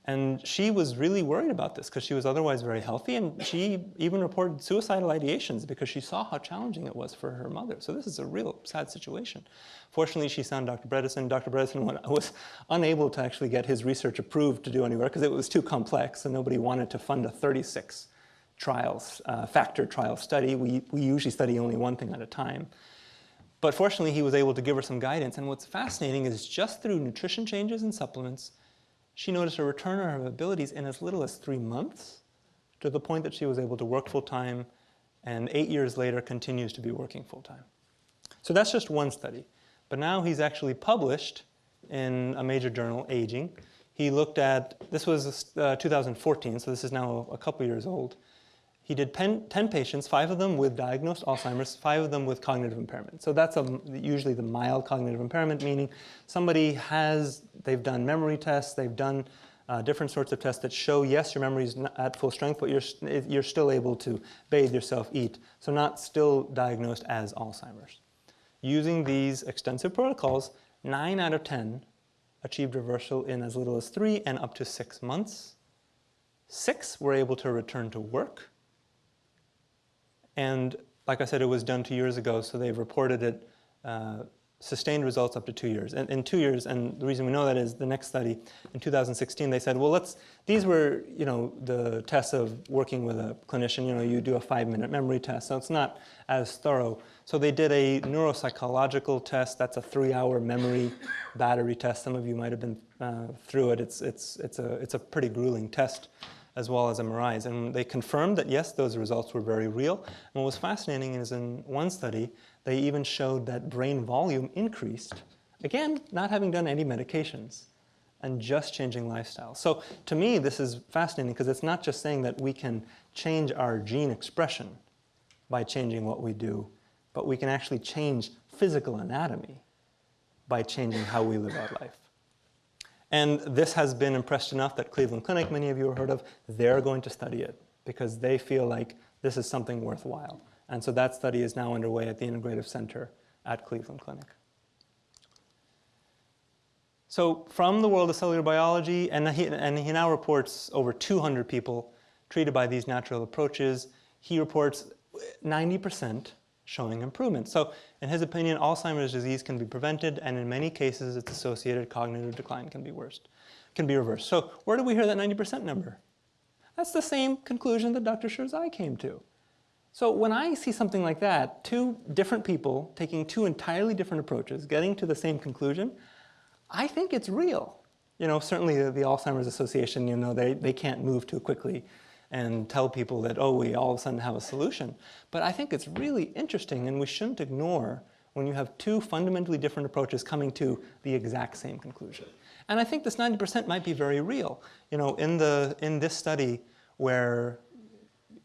And she was really worried about this because she was otherwise very healthy, and she even reported suicidal ideations because she saw how challenging it was for her mother. So this is a real sad situation. Fortunately, she found Dr. Bredesen. Dr. Bredesen was unable to actually get his research approved to do anywhere because it was too complex, and nobody wanted to fund a 36 factor trial study. We usually study only one thing at a time. But fortunately, he was able to give her some guidance. And what's fascinating is just through nutrition changes and supplements, she noticed a return of her abilities in as little as 3 months, to the point that she was able to work full-time, and 8 years later continues to be working full-time. So that's just one study. But now he's actually published in a major journal, Aging. He looked at, this was 2014, so this is now a couple years old. He did 10 patients, 5 of them with diagnosed Alzheimer's, 5 of them with cognitive impairment. So that's usually the mild cognitive impairment, meaning they've done memory tests, they've done different sorts of tests that show, yes, your memory is not at full strength, but you're still able to bathe yourself, eat. So not still diagnosed as Alzheimer's. Using these extensive protocols, 9 out of 10 achieved reversal in as little as 3 and up to 6 months. 6 were able to return to work. And like I said, it was done 2 years ago, so they've reported it, sustained results up to 2 years. And in 2 years, and the reason we know that is the next study, in 2016, they said, well, these were, the tests of working with a clinician, you do a 5-minute memory test, so it's not as thorough. So they did a neuropsychological test, that's a 3-hour memory battery test. Some of you might have been through it. It's a pretty grueling test, as well as MRIs. And they confirmed that, yes, those results were very real. And what was fascinating is in one study, they even showed that brain volume increased, again, not having done any medications, and just changing lifestyle. So to me, this is fascinating because it's not just saying that we can change our gene expression by changing what we do, but we can actually change physical anatomy by changing how we live our life. And this has been impressed enough that Cleveland Clinic, many of you have heard of, they're going to study it because they feel like this is something worthwhile. And so that study is now underway at the Integrative Center at Cleveland Clinic. So from the world of cellular biology, and he now reports over 200 people treated by these natural approaches. He reports 90% showing improvement. So in his opinion, Alzheimer's disease can be prevented, and in many cases, its associated cognitive decline can be reversed. So where do we hear that 90% number? That's the same conclusion that Dr. Sherzai came to. So when I see something like that, 2 different people taking 2 entirely different approaches, getting to the same conclusion, I think it's real. Certainly the Alzheimer's Association, they can't move too quickly and tell people that, oh, we all of a sudden have a solution. But I think it's really interesting, and we shouldn't ignore when you have two fundamentally different approaches coming to the exact same conclusion. And I think this 90% might be very real. In this study where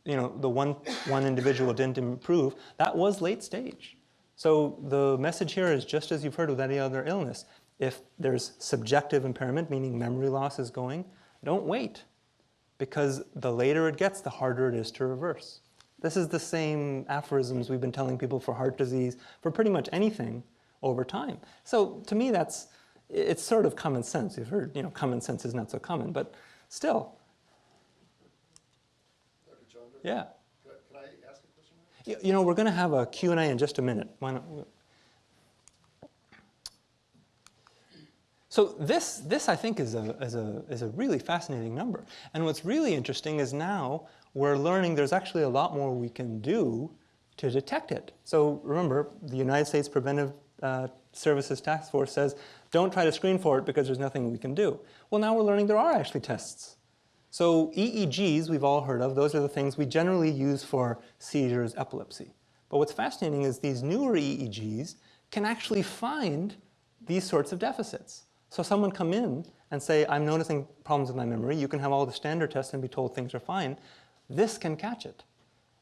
the one individual didn't improve, that was late stage. So the message here is just as you've heard with any other illness. If there's subjective impairment, meaning memory loss is going, don't wait. Because the later it gets, the harder it is to reverse. This is the same aphorisms we've been telling people for heart disease, for pretty much anything over time. So to me, it's sort of common sense. You've heard, common sense is not so common, but still. Dr. Chander? Yeah. Can I ask a question? We're going to have a Q&A in just a minute. Why not? So this I think is a really fascinating number. And what's really interesting is now we're learning there's actually a lot more we can do to detect it. So remember, the United States Preventive Services Task Force says, don't try to screen for it because there's nothing we can do. Well, now we're learning there are actually tests. So EEGs, we've all heard of, those are the things we generally use for seizures, epilepsy. But what's fascinating is these newer EEGs can actually find these sorts of deficits. So someone come in and say, I'm noticing problems with my memory. You can have all the standard tests and be told things are fine. This can catch it.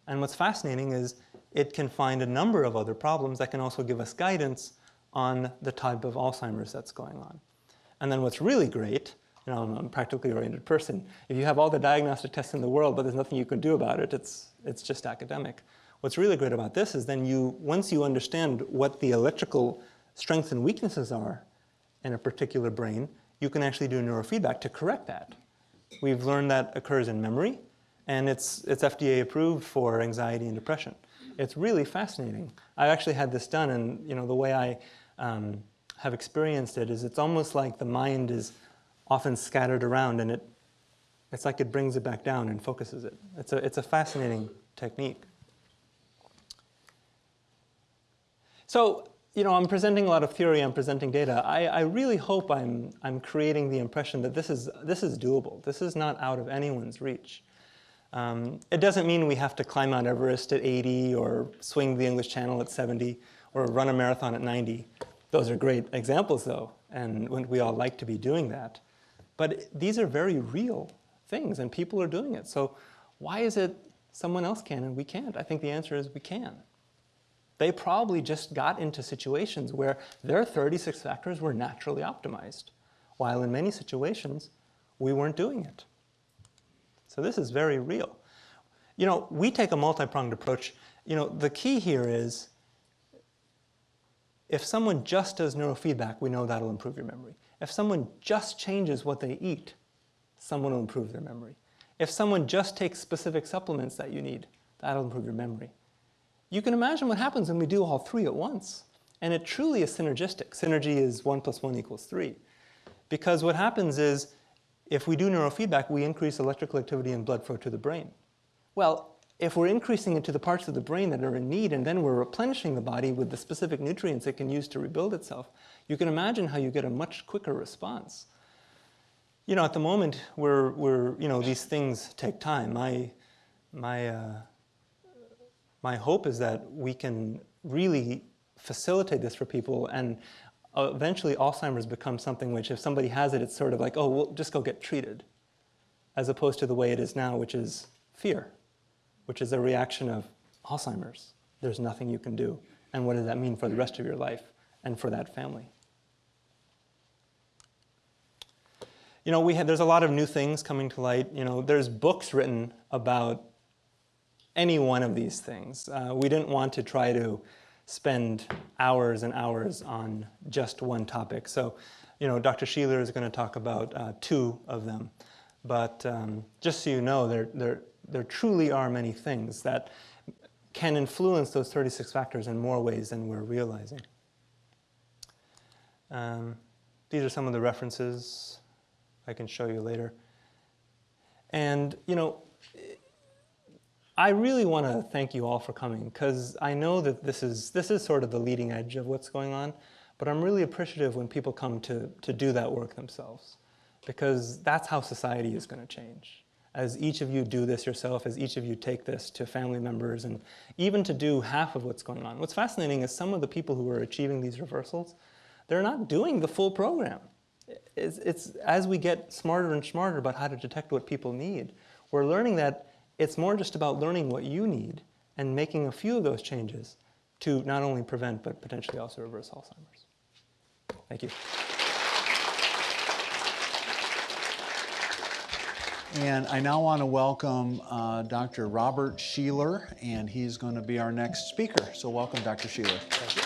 And what's fascinating is it can find a number of other problems that can also give us guidance on the type of Alzheimer's that's going on. And then what's really great, I'm a practically oriented person, if you have all the diagnostic tests in the world but there's nothing you can do about it, it's just academic. What's really great about this is then once you understand what the electrical strengths and weaknesses are in a particular brain, you can actually do neurofeedback to correct that. We've learned that occurs in memory, and it's FDA approved for anxiety and depression. It's really fascinating. I actually had this done, and the way I have experienced it is it's almost like the mind is often scattered around, and it's like it brings it back down and focuses it. It's a fascinating technique. So, I'm presenting a lot of theory, I'm presenting data. I really hope I'm creating the impression that this is doable. This is not out of anyone's reach. It doesn't mean we have to climb Mount Everest at 80 or swing the English Channel at 70 or run a marathon at 90. Those are great examples, though, and we all like to be doing that. But these are very real things, and people are doing it. So why is it someone else can and we can't? I think the answer is we can. They probably just got into situations where their 36 factors were naturally optimized, while in many situations, we weren't doing it. So this is very real. We take a multi-pronged approach. The key here is if someone just does neurofeedback, we know that'll improve your memory. If someone just changes what they eat, someone will improve their memory. If someone just takes specific supplements that you need, that'll improve your memory. You can imagine what happens when we do all three at once. And it truly is synergistic. Synergy is 1 + 1 = 3. Because what happens is, if we do neurofeedback, we increase electrical activity and blood flow to the brain. Well, if we're increasing it to the parts of the brain that are in need, and then we're replenishing the body with the specific nutrients it can use to rebuild itself, you can imagine how you get a much quicker response. At the moment, these things take time. My hope is that we can really facilitate this for people, and eventually Alzheimer's becomes something which, if somebody has it, it's sort of like, oh, well, just go get treated, as opposed to the way it is now, which is fear, which is a reaction of Alzheimer's. There's nothing you can do. And what does that mean for the rest of your life and for that family? There's a lot of new things coming to light. There's books written about any one of these things. We didn't want to try to spend hours and hours on just one topic. So, Dr. Sheeler is going to talk about two of them. But just so you know, there truly are many things that can influence those 36 factors in more ways than we're realizing. These are some of the references I can show you later. And, I really want to thank you all for coming, because I know that this is sort of the leading edge of what's going on, but I'm really appreciative when people come to do that work themselves, because that's how society is going to change. as each of you do this yourself, as each of you take this to family members, and even to do half of what's going on. What's fascinating is some of the people who are achieving these reversals, they're not doing the full program. It's as we get smarter and smarter about how to detect what people need, we're learning that it's more just about learning what you need and making a few of those changes to not only prevent but potentially also reverse Alzheimer's. Thank you. And I now want to welcome Dr. Robert Sheeler, and he's going to be our next speaker. So welcome, Dr. Sheeler. Thank you.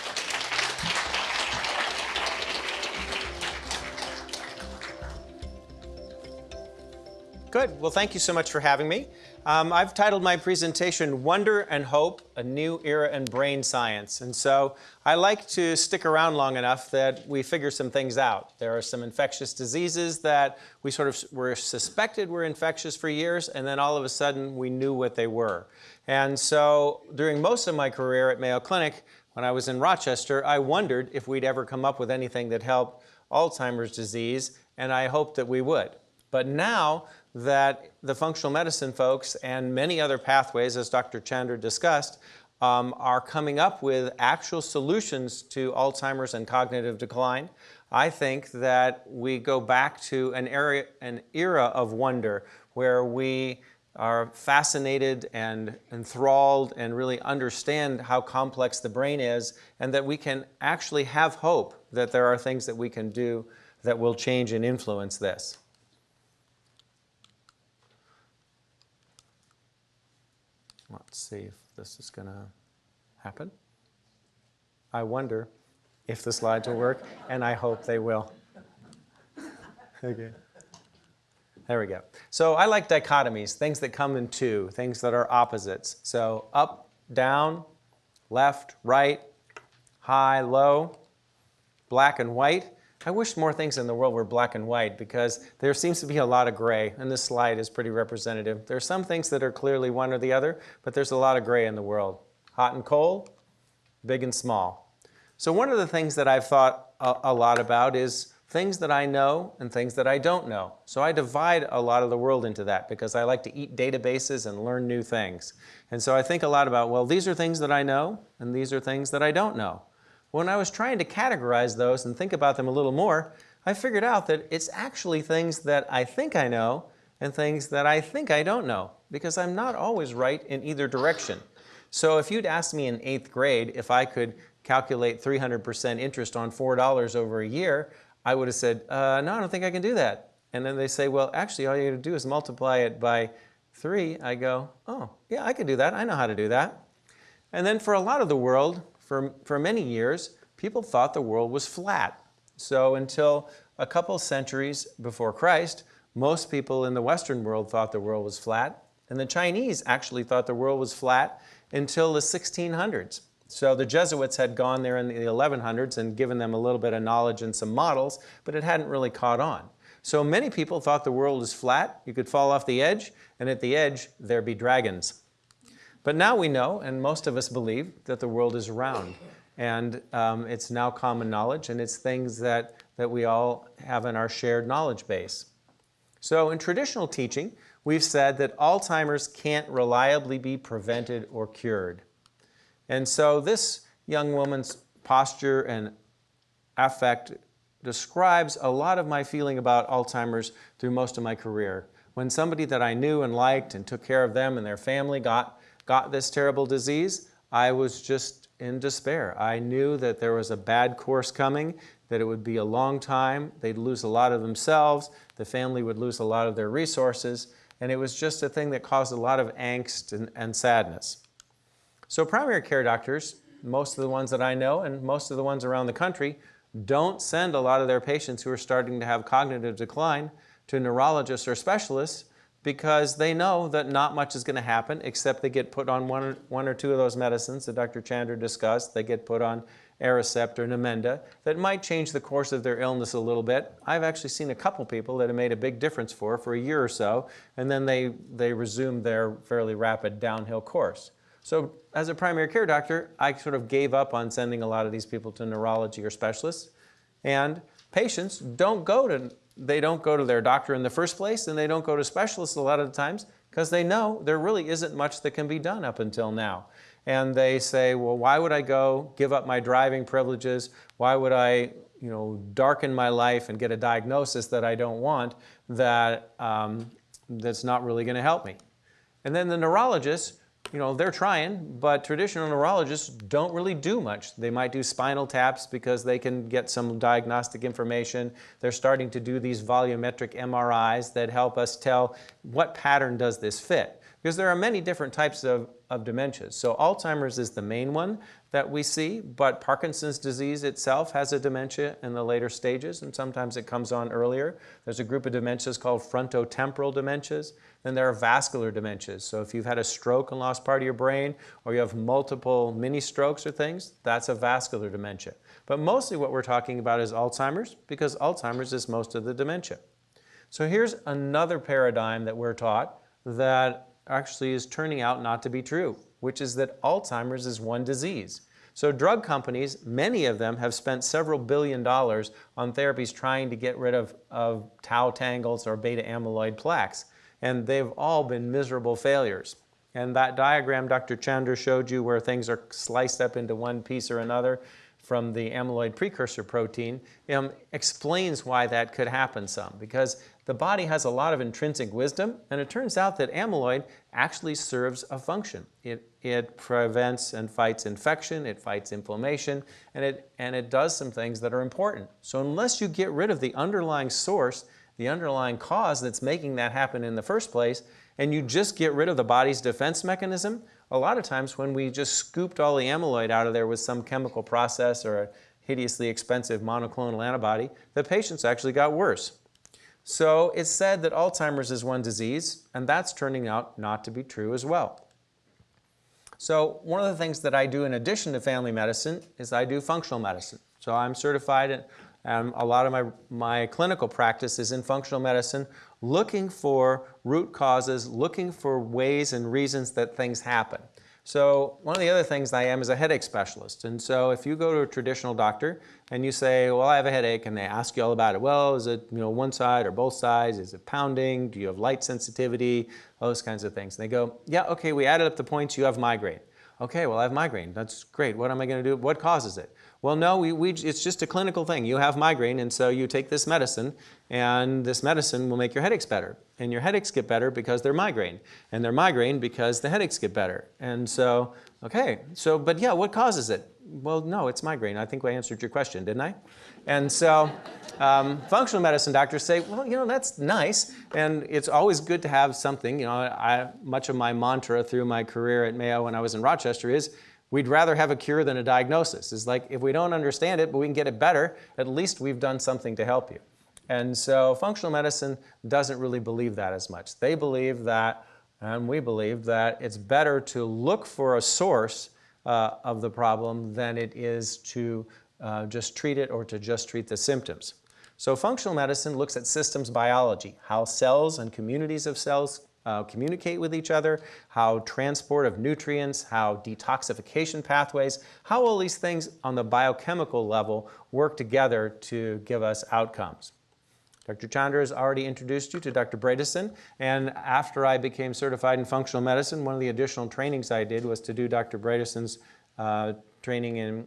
Good. Well, thank you so much for having me. I've titled my presentation, Wonder and Hope, A New Era in Brain Science. And so I like to stick around long enough that we figure some things out. There are some infectious diseases that we sort of were suspected were infectious for years, and then all of a sudden we knew what they were. And so during most of my career at Mayo Clinic, when I was in Rochester, I wondered if we'd ever come up with anything that helped Alzheimer's disease, and I hoped that we would. But now that the functional medicine folks and many other pathways, as Dr. Chander discussed, are coming up with actual solutions to Alzheimer's and cognitive decline, I think that we go back to an era of wonder where we are fascinated and enthralled and really understand how complex the brain is, and that we can actually have hope that there are things that we can do that will change and influence this. Let's see if this is going to happen. I wonder if the slides will work, and I hope they will. Okay. There we go. So I like dichotomies, things that come in two, things that are opposites. So up, down, left, right, high, low, black and white. I wish more things in the world were black and white, because there seems to be a lot of gray, and this slide is pretty representative. There are some things that are clearly one or the other, but there's a lot of gray in the world. Hot and cold, big and small. So one of the things that I've thought a lot about is things that I know and things that I don't know. So I divide a lot of the world into that, because I like to eat databases and learn new things. And so I think a lot about, well, these are things that I know, and these are things that I don't know. When I was trying to categorize those and think about them a little more, I figured out that it's actually things that I think I know and things that I think I don't know, because I'm not always right in either direction. So if you'd asked me in 8th grade if I could calculate 300% interest on $4 over a year, I would have said, no, I don't think I can do that. And then they say, well, actually, all you got to do is multiply it by 3. I go, oh, yeah, I can do that. I know how to do that. And then for a lot of the world, for many years, people thought the world was flat. So until a couple centuries before Christ, most people in the Western world thought the world was flat. And the Chinese actually thought the world was flat until the 1600s. So the Jesuits had gone there in the 1100s and given them a little bit of knowledge and some models, but it hadn't really caught on. So many people thought the world was flat. You could fall off the edge, and at the edge, there'd be dragons. But now we know, and most of us believe, that the world is round. And it's now common knowledge, and it's things that we all have in our shared knowledge base. So in traditional teaching, we've said that Alzheimer's can't reliably be prevented or cured. And so this young woman's posture and affect describes a lot of my feeling about Alzheimer's through most of my career. When somebody that I knew and liked and took care of them and their family got this terrible disease, I was just in despair. I knew that there was a bad course coming, that it would be a long time, they'd lose a lot of themselves, the family would lose a lot of their resources, and it was just a thing that caused a lot of angst and sadness. So primary care doctors, most of the ones that I know and most of the ones around the country, don't send a lot of their patients who are starting to have cognitive decline to neurologists or specialists, because they know that not much is going to happen except they get put on one or two of those medicines that Dr. Chander discussed. They get put on Aricept or Namenda that might change the course of their illness a little bit. I've actually seen a couple people that have made a big difference for a year or so, and then they resume their fairly rapid downhill course. So as a primary care doctor, I sort of gave up on sending a lot of these people to neurology or specialists, and patients don't go to they don't go to their doctor in the first place, and they don't go to specialists a lot of the times because they know there really isn't much that can be done up until now. And they say, well, why would I go give up my driving privileges? Why would I, darken my life and get a diagnosis that I don't want that's not really going to help me? And then the neurologists, they're trying, but traditional neurologists don't really do much. They might do spinal taps because they can get some diagnostic information. They're starting to do these volumetric MRIs that help us tell what pattern does this fit. Because there are many different types of dementias. So Alzheimer's is the main one that we see, but Parkinson's disease itself has a dementia in the later stages, and sometimes it comes on earlier. There's a group of dementias called frontotemporal dementias. Then there are vascular dementias. So if you've had a stroke and lost part of your brain, or you have multiple mini strokes or things, that's a vascular dementia. But mostly what we're talking about is Alzheimer's, because Alzheimer's is most of the dementia. So here's another paradigm that we're taught that actually is turning out not to be true, which is that Alzheimer's is one disease. So drug companies, many of them, have spent several $billions on therapies trying to get rid of tau tangles or beta amyloid plaques. And they've all been miserable failures. And that diagram Dr. Chander showed you where things are sliced up into one piece or another from the amyloid precursor protein explains why that could happen some. Because the body has a lot of intrinsic wisdom, and it turns out that amyloid actually serves a function. It prevents and fights infection, it fights inflammation, and it does some things that are important. So unless you get rid of the underlying source, the underlying cause that's making that happen in the first place, and you just get rid of the body's defense mechanism, a lot of times when we just scooped all the amyloid out of there with some chemical process or a hideously expensive monoclonal antibody, the patients actually got worse. So it's said that Alzheimer's is one disease, and that's turning out not to be true as well. So one of the things that I do in addition to family medicine is I do functional medicine. So I'm certified, and a lot of my clinical practice is in functional medicine, looking for root causes, looking for ways and reasons that things happen. So one of the other things I am is a headache specialist. And so if you go to a traditional doctor and you say, well, I have a headache, and they ask you all about it. Well, is it one side or both sides? Is it pounding? Do you have light sensitivity? Those kinds of things. And they go, yeah, okay, we added up the points, you have migraine. Okay, well, I have migraine. That's great. What am I going to do? What causes it? Well, no, it's just a clinical thing. You have migraine, and so you take this medicine, and this medicine will make your headaches better. And your headaches get better because they're migraine. And they're migraine because the headaches get better. And so, okay, but yeah, what causes it? Well, no, it's migraine. I think I answered your question, didn't I? And so functional medicine doctors say, well, that's nice, and it's always good to have something. Much of my mantra through my career at Mayo when I was in Rochester is, we'd rather have a cure than a diagnosis. It's like, if we don't understand it, but we can get it better, at least we've done something to help you. And so functional medicine doesn't really believe that as much. They believe that, and we believe that it's better to look for a source of the problem than it is to just treat it or to just treat the symptoms. So functional medicine looks at systems biology, how cells and communities of cells communicate with each other, how transport of nutrients, how detoxification pathways, how all these things on the biochemical level work together to give us outcomes. Dr. Chander has already introduced you to Dr. Bredesen, and after I became certified in functional medicine, one of the additional trainings I did was to do Dr. Bredesen's training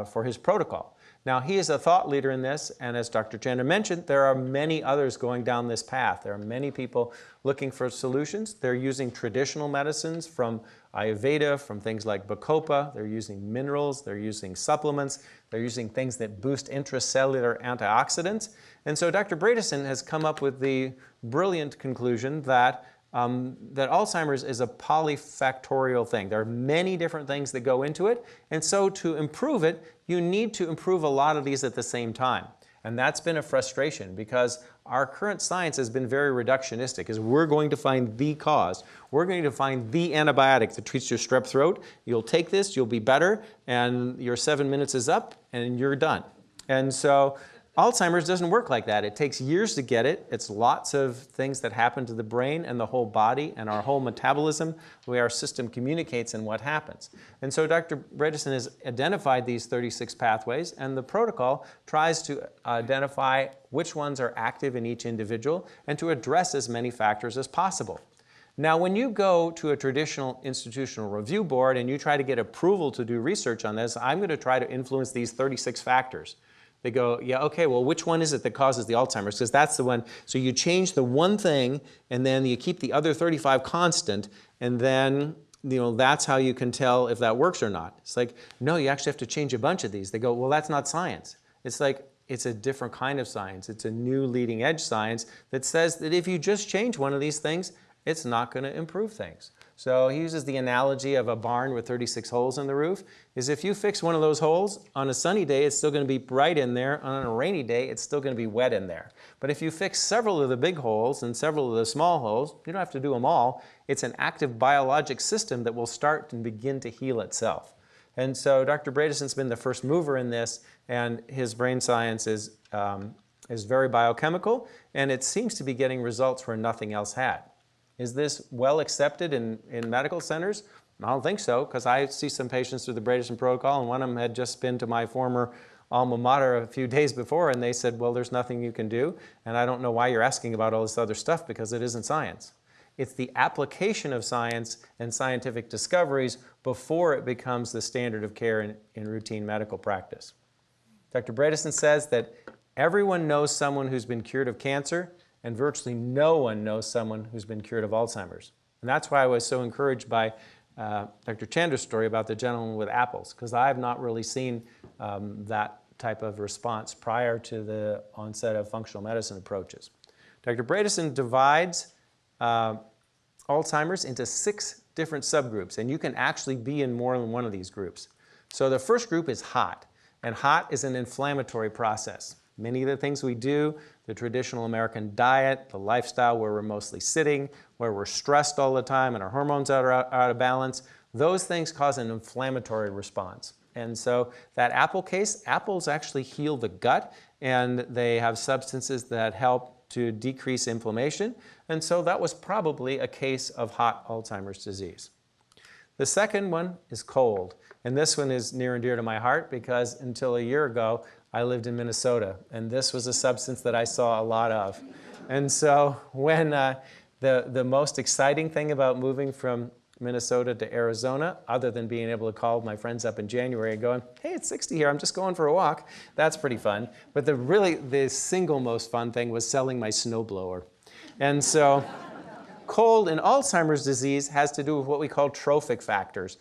for his protocol. Now, he is a thought leader in this, and as Dr. Chander mentioned, there are many others going down this path. There are many people looking for solutions. They're using traditional medicines from Ayurveda, from things like Bacopa. They're using minerals. They're using supplements. They're using things that boost intracellular antioxidants. And so Dr. Bredesen has come up with the brilliant conclusion that Alzheimer's is a polyfactorial thing. There are many different things that go into it, and so to improve it, you need to improve a lot of these at the same time. And that's been a frustration because our current science has been very reductionistic, is we're going to find the cause. We're going to find the antibiotic that treats your strep throat. You'll take this, you'll be better, and your 7 minutes is up, and you're done. And so Alzheimer's doesn't work like that. It takes years to get it. It's lots of things that happen to the brain and the whole body and our whole metabolism, the way our system communicates and what happens. And so Dr. Bredesen has identified these 36 pathways, and the protocol tries to identify which ones are active in each individual and to address as many factors as possible. Now, when you go to a traditional institutional review board and you try to get approval to do research on this, I'm going to try to influence these 36 factors. They go, yeah, okay, well, which one is it that causes the Alzheimer's? Because that's the one. So you change the one thing, and then you keep the other 35 constant, and then that's how you can tell if that works or not. It's like, no, you actually have to change a bunch of these. They go, well, that's not science. It's like, it's a different kind of science. It's a new leading edge science that says that if you just change one of these things, it's not going to improve things. So he uses the analogy of a barn with 36 holes in the roof, is if you fix one of those holes, on a sunny day it's still going to be bright in there, on a rainy day it's still going to be wet in there. But if you fix several of the big holes and several of the small holes, you don't have to do them all. It's an active biologic system that will start and begin to heal itself. And so Dr. Bredesen's been the first mover in this, and his brain science is very biochemical, and it seems to be getting results where nothing else had. Is this well accepted in medical centers? I don't think so, because I see some patients through the Bredesen protocol, and one of them had just been to my former alma mater a few days before, and they said, well, there's nothing you can do, and I don't know why you're asking about all this other stuff, because it isn't science. It's the application of science and scientific discoveries before it becomes the standard of care in routine medical practice. Dr. Bredesen says that everyone knows someone who's been cured of cancer, and virtually no one knows someone who's been cured of Alzheimer's. And that's why I was so encouraged by Dr. Chander's story about the gentleman with apples, because I have not really seen that type of response prior to the onset of functional medicine approaches. Dr. Bredesen divides Alzheimer's into 6 different subgroups, and you can actually be in more than one of these groups. So the first group is HOT, and HOT is an inflammatory process. Many of the things we do, the traditional American diet, the lifestyle where we're mostly sitting, where we're stressed all the time and our hormones are out of balance, those things cause an inflammatory response. And so that apple case, apples actually heal the gut, and they have substances that help to decrease inflammation. And so that was probably a case of hot Alzheimer's disease. The second one is cold. And this one is near and dear to my heart because until a year ago, I lived in Minnesota, and this was a substance that I saw a lot of. And so when the most exciting thing about moving from Minnesota to Arizona, other than being able to call my friends up in January and going, hey, it's 60 here, I'm just going for a walk, that's pretty fun. But the single most fun thing was selling my snowblower. And so cold in Alzheimer's disease has to do with what we call trophic factors.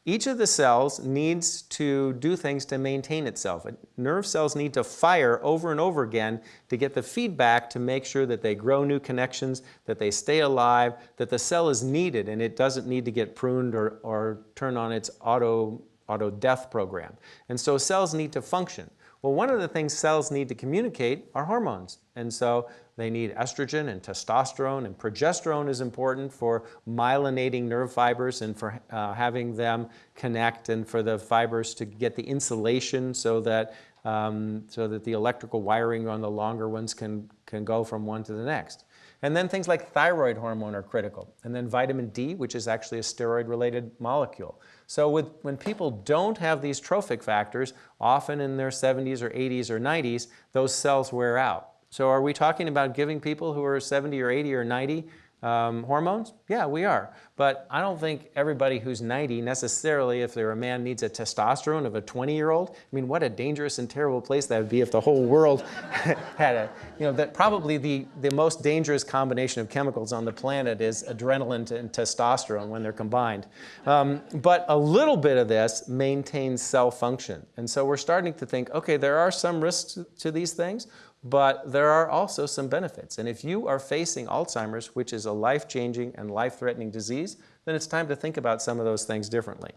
Each of the cells needs to do things to maintain itself. Nerve cells need to fire over and over again to get the feedback to make sure that they grow new connections, that they stay alive, that the cell is needed and it doesn't need to get pruned or turn on its auto death program. And so cells need to function. Well, one of the things cells need to communicate are hormones. And so they need estrogen and testosterone, and progesterone is important for myelinating nerve fibers and for having them connect and for the fibers to get the insulation so that the electrical wiring on the longer ones can go from one to the next. And then things like thyroid hormone are critical. And then vitamin D, which is actually a steroid-related molecule. So when people don't have these trophic factors, often in their 70s or 80s or 90s, those cells wear out. So are we talking about giving people who are 70 or 80 or 90 hormones? Yeah, we are. But I don't think everybody who's 90 necessarily, if they're a man, needs a testosterone of a 20-year-old. I mean, what a dangerous and terrible place that would be if the whole world had that probably the most dangerous combination of chemicals on the planet is adrenaline and testosterone when they're combined. But a little bit of this maintains cell function. And so we're starting to think, okay, there are some risks to these things, but there are also some benefits. And if you are facing Alzheimer's, which is a life-changing and life-threatening disease, then it's time to think about some of those things differently.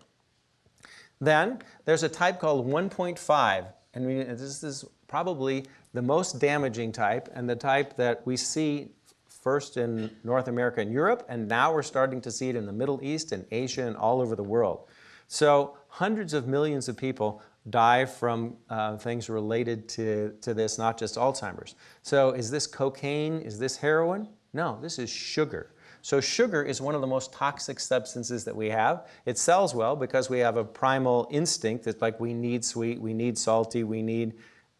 Then there's a type called 1.5, and this is probably the most damaging type and the type that we see first in North America and Europe, and now we're starting to see it in the Middle East and Asia and all over the world. So hundreds of millions of people die from things related to this, not just Alzheimer's. So is this cocaine? Is this heroin? No, this is sugar. So sugar is one of the most toxic substances that we have. It sells well because we have a primal instinct that like we need sweet, we need salty, we need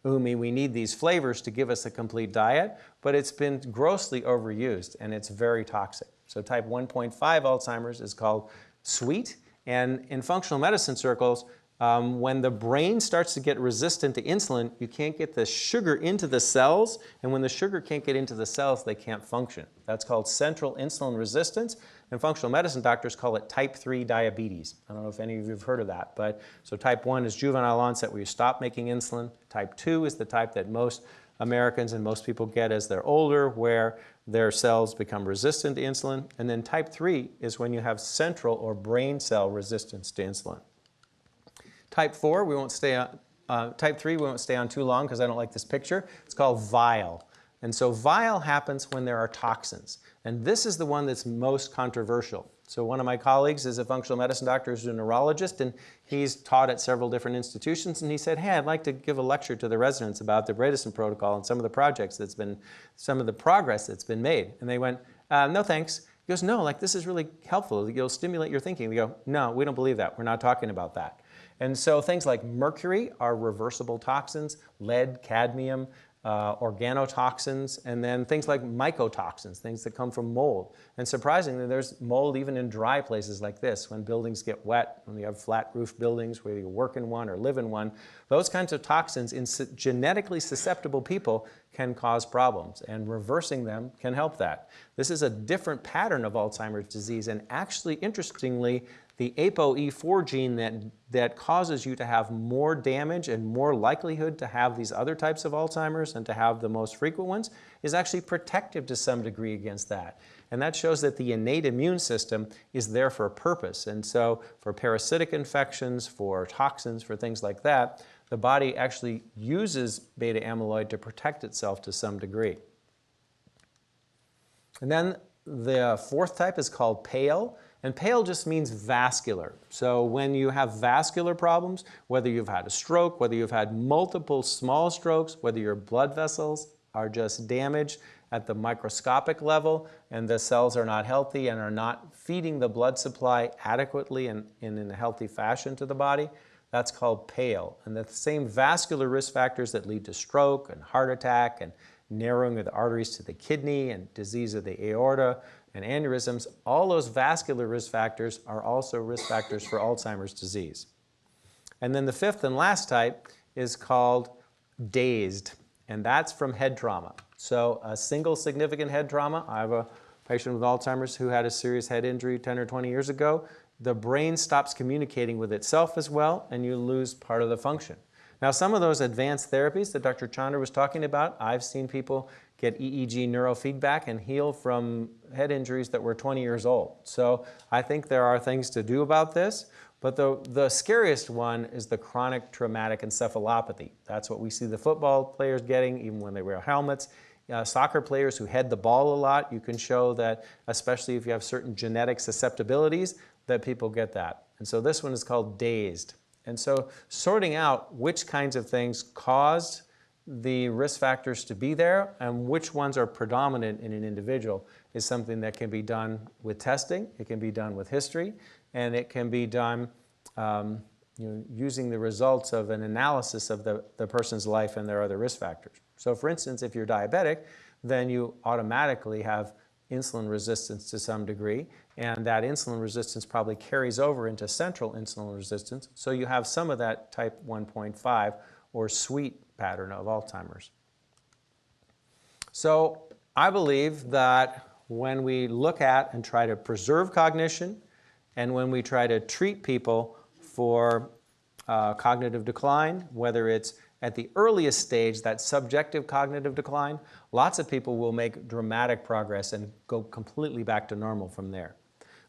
umi, we need these flavors to give us a complete diet, but it's been grossly overused and it's very toxic. So type 1.5 Alzheimer's is called sweet, and in functional medicine circles, when the brain starts to get resistant to insulin, you can't get the sugar into the cells, and when the sugar can't get into the cells, they can't function. That's called central insulin resistance, and functional medicine doctors call it type 3 diabetes. I don't know if any of you have heard of that, but so type 1 is juvenile onset where you stop making insulin. Type 2 is the type that most Americans and most people get as they're older, where their cells become resistant to insulin. And then type 3 is when you have central or brain cell resistance to insulin. Type 4, we won't stay on, type 3, we won't stay on too long because I don't like this picture. It's called vile. And so vile happens when there are toxins. And this is the one that's most controversial. So one of my colleagues is a functional medicine doctor who's a neurologist, and he's taught at several different institutions. And he said, hey, I'd like to give a lecture to the residents about the Bredesen protocol and some of the projects that's been, some of the progress that's been made. And they went, no thanks. He goes, no, like this is really helpful. You'll stimulate your thinking. They go, no, we don't believe that. We're not talking about that. And so things like mercury are reversible toxins, lead, cadmium, organotoxins, and then things like mycotoxins, things that come from mold. And surprisingly, there's mold even in dry places like this. When buildings get wet, when you have flat roof buildings, whether you work in one or live in one, those kinds of toxins in genetically susceptible people can cause problems, and reversing them can help that. This is a different pattern of Alzheimer's disease, and actually, interestingly, the ApoE4 gene that causes you to have more damage and more likelihood to have these other types of Alzheimer's and to have the most frequent ones is actually protective to some degree against that. And that shows that the innate immune system is there for a purpose. And so for parasitic infections, for toxins, for things like that, the body actually uses beta amyloid to protect itself to some degree. And then the fourth type is called pale. And pale just means vascular. So when you have vascular problems, whether you've had a stroke, whether you've had multiple small strokes, whether your blood vessels are just damaged at the microscopic level and the cells are not healthy and are not feeding the blood supply adequately and in a healthy fashion to the body, that's called pale. And the same vascular risk factors that lead to stroke and heart attack and narrowing of the arteries to the kidney and disease of the aorta and aneurysms, all those vascular risk factors are also risk factors for Alzheimer's disease. And then the fifth and last type is called dazed, and that's from head trauma. So a single significant head trauma, I have a patient with Alzheimer's who had a serious head injury 10 or 20 years ago. The brain stops communicating with itself as well, and you lose part of the function. Now, some of those advanced therapies that Dr. Chander was talking about, I've seen people get EEG neurofeedback and heal from head injuries that were 20 years old. So I think there are things to do about this, but the scariest one is the chronic traumatic encephalopathy. That's what we see the football players getting, even when they wear helmets. Soccer players who head the ball a lot, you can show that, especially if you have certain genetic susceptibilities, that people get that. And so this one is called dazed. And so sorting out which kinds of things caused the risk factors to be there and which ones are predominant in an individual is something that can be done with testing, it can be done with history, and it can be done using the results of an analysis of the person's life and their other risk factors. So for instance, if you're diabetic, then you automatically have insulin resistance to some degree, and that insulin resistance probably carries over into central insulin resistance, so you have some of that type 1.5 or sweet pattern of Alzheimer's. So I believe that when we look at and try to preserve cognition, and when we try to treat people for cognitive decline, whether it's at the earliest stage, that subjective cognitive decline, lots of people will make dramatic progress and go completely back to normal from there.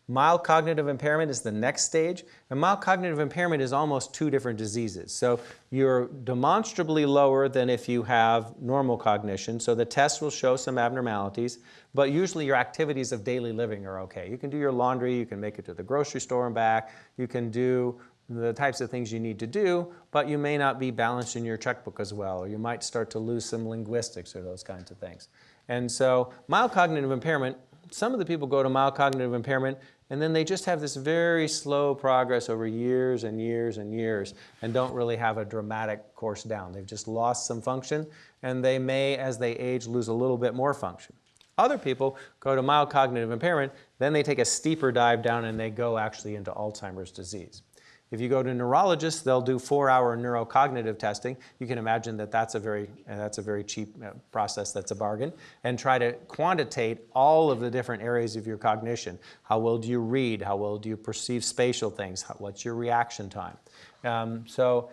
Mild cognitive impairment is the next stage, and mild cognitive impairment is almost two different diseases. So you're demonstrably lower than if you have normal cognition, so the test will show some abnormalities, but usually your activities of daily living are okay. You can do your laundry, you can make it to the grocery store and back, you can do the types of things you need to do, but you may not be balanced in your checkbook as well, or you might start to lose some linguistics or those kinds of things. And so mild cognitive impairment, some of the people go to mild cognitive impairment and then they just have this very slow progress over years and years and years and don't really have a dramatic course down. They've just lost some function and they may, as they age, lose a little bit more function. Other people go to mild cognitive impairment, then they take a steeper dive down and they go actually into Alzheimer's disease. If you go to neurologists, they'll do 4-hour neurocognitive testing. You can imagine that that's a very cheap process, that's a bargain, and try to quantitate all of the different areas of your cognition. How well do you read? How well do you perceive spatial things? What's your reaction time? So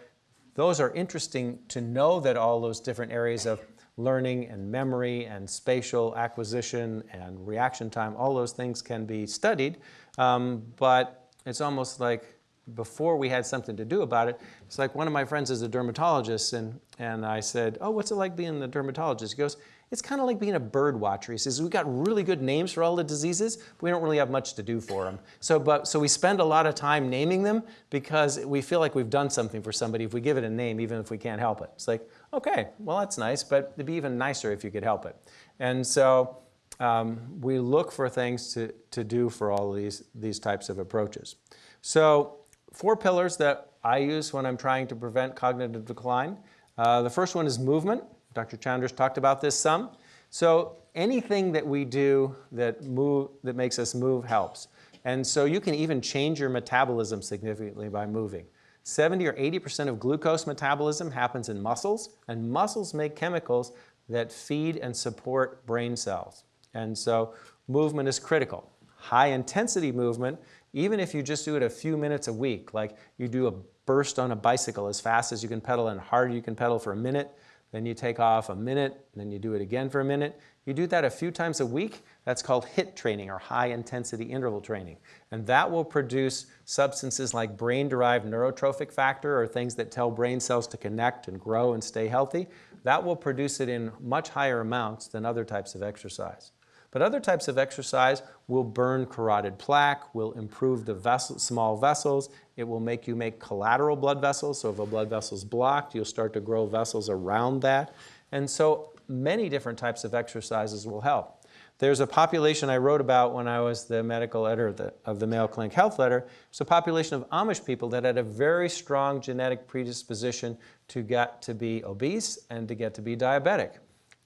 those are interesting to know, that all those different areas of learning and memory and spatial acquisition and reaction time, all those things can be studied, but it's almost like before we had something to do about it. It's like one of my friends is a dermatologist, and I said, oh, what's it like being a dermatologist? He goes, it's kind of like being a bird watcher. He says, we've got really good names for all the diseases, but we don't really have much to do for them. So we spend a lot of time naming them because we feel like we've done something for somebody if we give it a name, even if we can't help it. It's like, okay, well, that's nice, but it'd be even nicer if you could help it. And so we look for things to do for all of these types of approaches. So 4 pillars that I use when I'm trying to prevent cognitive decline. The first one is movement. Dr. Chander's talked about this some. So anything that we do that makes us move helps. And so you can even change your metabolism significantly by moving. 70 or 80% of glucose metabolism happens in muscles, and muscles make chemicals that feed and support brain cells. And so movement is critical. High intensity movement, even if you just do it a few minutes a week, like you do a burst on a bicycle as fast as you can pedal and hard you can pedal for a minute, then you take off a minute, then you do it again for a minute. You do that a few times a week. That's called HIIT training, or high intensity interval training. And that will produce substances like brain-derived neurotrophic factor, or things that tell brain cells to connect and grow and stay healthy. That will produce it in much higher amounts than other types of exercise. But other types of exercise will burn carotid plaque, will improve the small vessels. It will make you make collateral blood vessels. So if a blood vessel is blocked, you'll start to grow vessels around that. And so many different types of exercises will help. There's a population I wrote about when I was the medical editor of the Mayo Clinic Health Letter. It's a population of Amish people that had a very strong genetic predisposition to get to be obese and to get to be diabetic.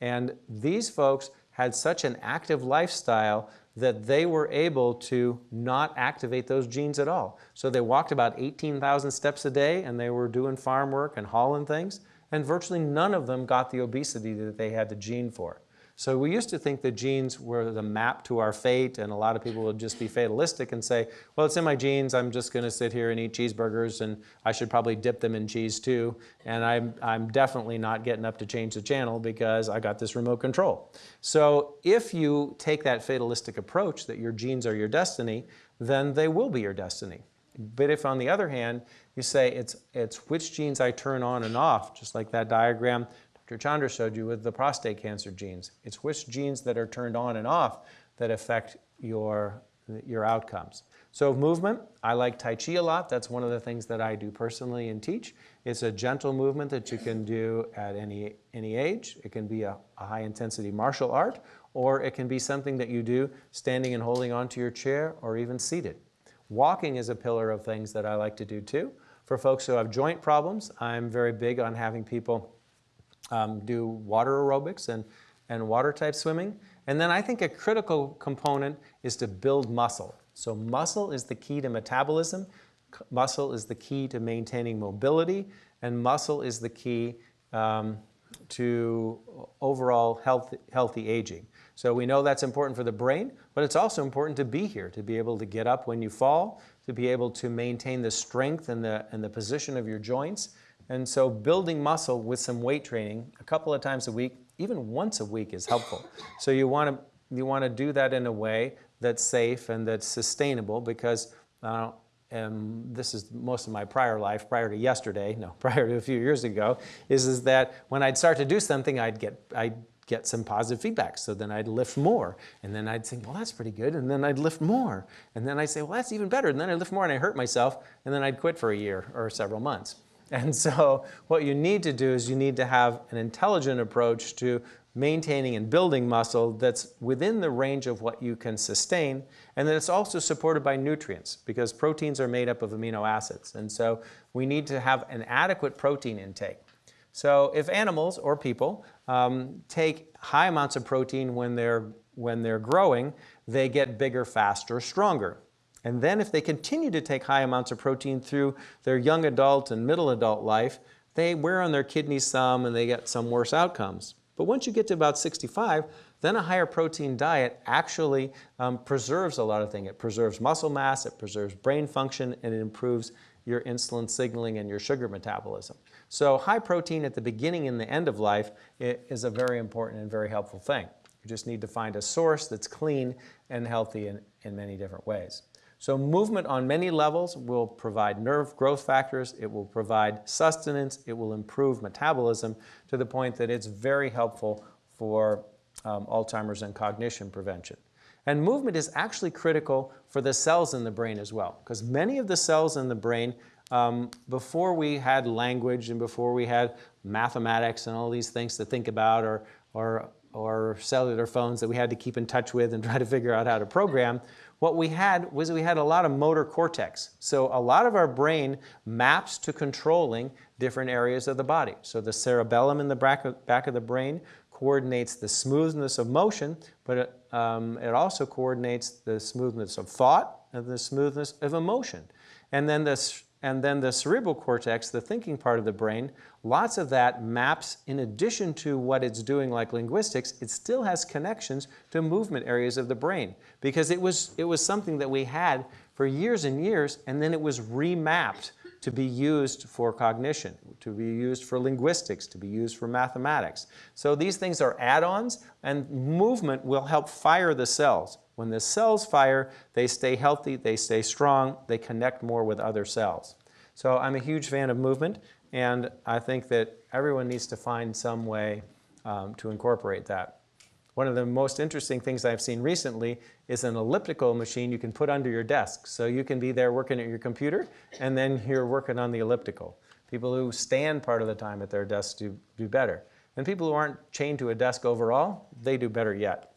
And these folks had such an active lifestyle that they were able to not activate those genes at all. So they walked about 18,000 steps a day, and they were doing farm work and hauling things, and virtually none of them got the obesity that they had the gene for. So we used to think the genes were the map to our fate, and a lot of people would just be fatalistic and say, well, it's in my genes, I'm just going to sit here and eat cheeseburgers, and I should probably dip them in cheese too, and I'm definitely not getting up to change the channel because I got this remote control. So if you take that fatalistic approach that your genes are your destiny, then they will be your destiny. But if, on the other hand, you say it's which genes I turn on and off, just like that diagram Dr. Chander showed you with the prostate cancer genes. It's which genes that are turned on and off that affect your outcomes. So movement, I like Tai Chi a lot. That's one of the things that I do personally and teach. It's a gentle movement that you can do at any age. It can be a high-intensity martial art, or it can be something that you do standing and holding onto your chair, or even seated. Walking is a pillar of things that I like to do too. For folks who have joint problems, I'm very big on having people do water aerobics and water-type swimming. And then I think a critical component is to build muscle. So muscle is the key to metabolism, muscle is the key to maintaining mobility, and muscle is the key to overall healthy aging. So we know that's important for the brain, but it's also important to be here, to be able to get up when you fall, to be able to maintain the strength and the position of your joints. And so building muscle with some weight training a couple of times a week, even once a week, is helpful. So you want to do that in a way that's safe and that's sustainable, because this is most of my prior life, prior to a few years ago, is that when I'd start to do something, I'd get some positive feedback. So then I'd lift more, and then I'd think, well, that's pretty good, and then I'd lift more. And then I'd say, well, that's even better, and then I'd lift more, and I hurt myself, and then I'd quit for a year or several months. And so what you need to do is you need to have an intelligent approach to maintaining and building muscle that's within the range of what you can sustain, and that it's also supported by nutrients, because proteins are made up of amino acids. And so we need to have an adequate protein intake. So if animals or people take high amounts of protein when they're growing, they get bigger, faster, stronger. And then if they continue to take high amounts of protein through their young adult and middle adult life, they wear on their kidneys some and they get some worse outcomes. But once you get to about 65, then a higher protein diet actually preserves a lot of things. It preserves muscle mass, it preserves brain function, and it improves your insulin signaling and your sugar metabolism. So high protein at the beginning and the end of life is a very important and very helpful thing. You just need to find a source that's clean and healthy in many different ways. So movement on many levels will provide nerve growth factors, it will provide sustenance, it will improve metabolism to the point that it's very helpful for Alzheimer's and cognition prevention. And movement is actually critical for the cells in the brain as well, because many of the cells in the brain, before we had language and before we had mathematics and all these things to think about, or cellular phones that we had to keep in touch with and try to figure out how to program, what we had was we had a lot of motor cortex. So a lot of our brain maps to controlling different areas of the body. So the cerebellum in the back of the brain coordinates the smoothness of motion, but it also coordinates the smoothness of thought and the smoothness of emotion. And then the cerebral cortex, the thinking part of the brain, lots of that maps, in addition to what it's doing like linguistics, it still has connections to movement areas of the brain, because it was something that we had for years and years, and then it was remapped to be used for cognition, to be used for linguistics, to be used for mathematics. So these things are add-ons, and movement will help fire the cells. When the cells fire, they stay healthy, they stay strong, they connect more with other cells. So I'm a huge fan of movement, and I think that everyone needs to find some way to incorporate that. One of the most interesting things I've seen recently is an elliptical machine you can put under your desk. So you can be there working at your computer, and then you're working on the elliptical. People who stand part of the time at their desks do better. And people who aren't chained to a desk overall, they do better yet.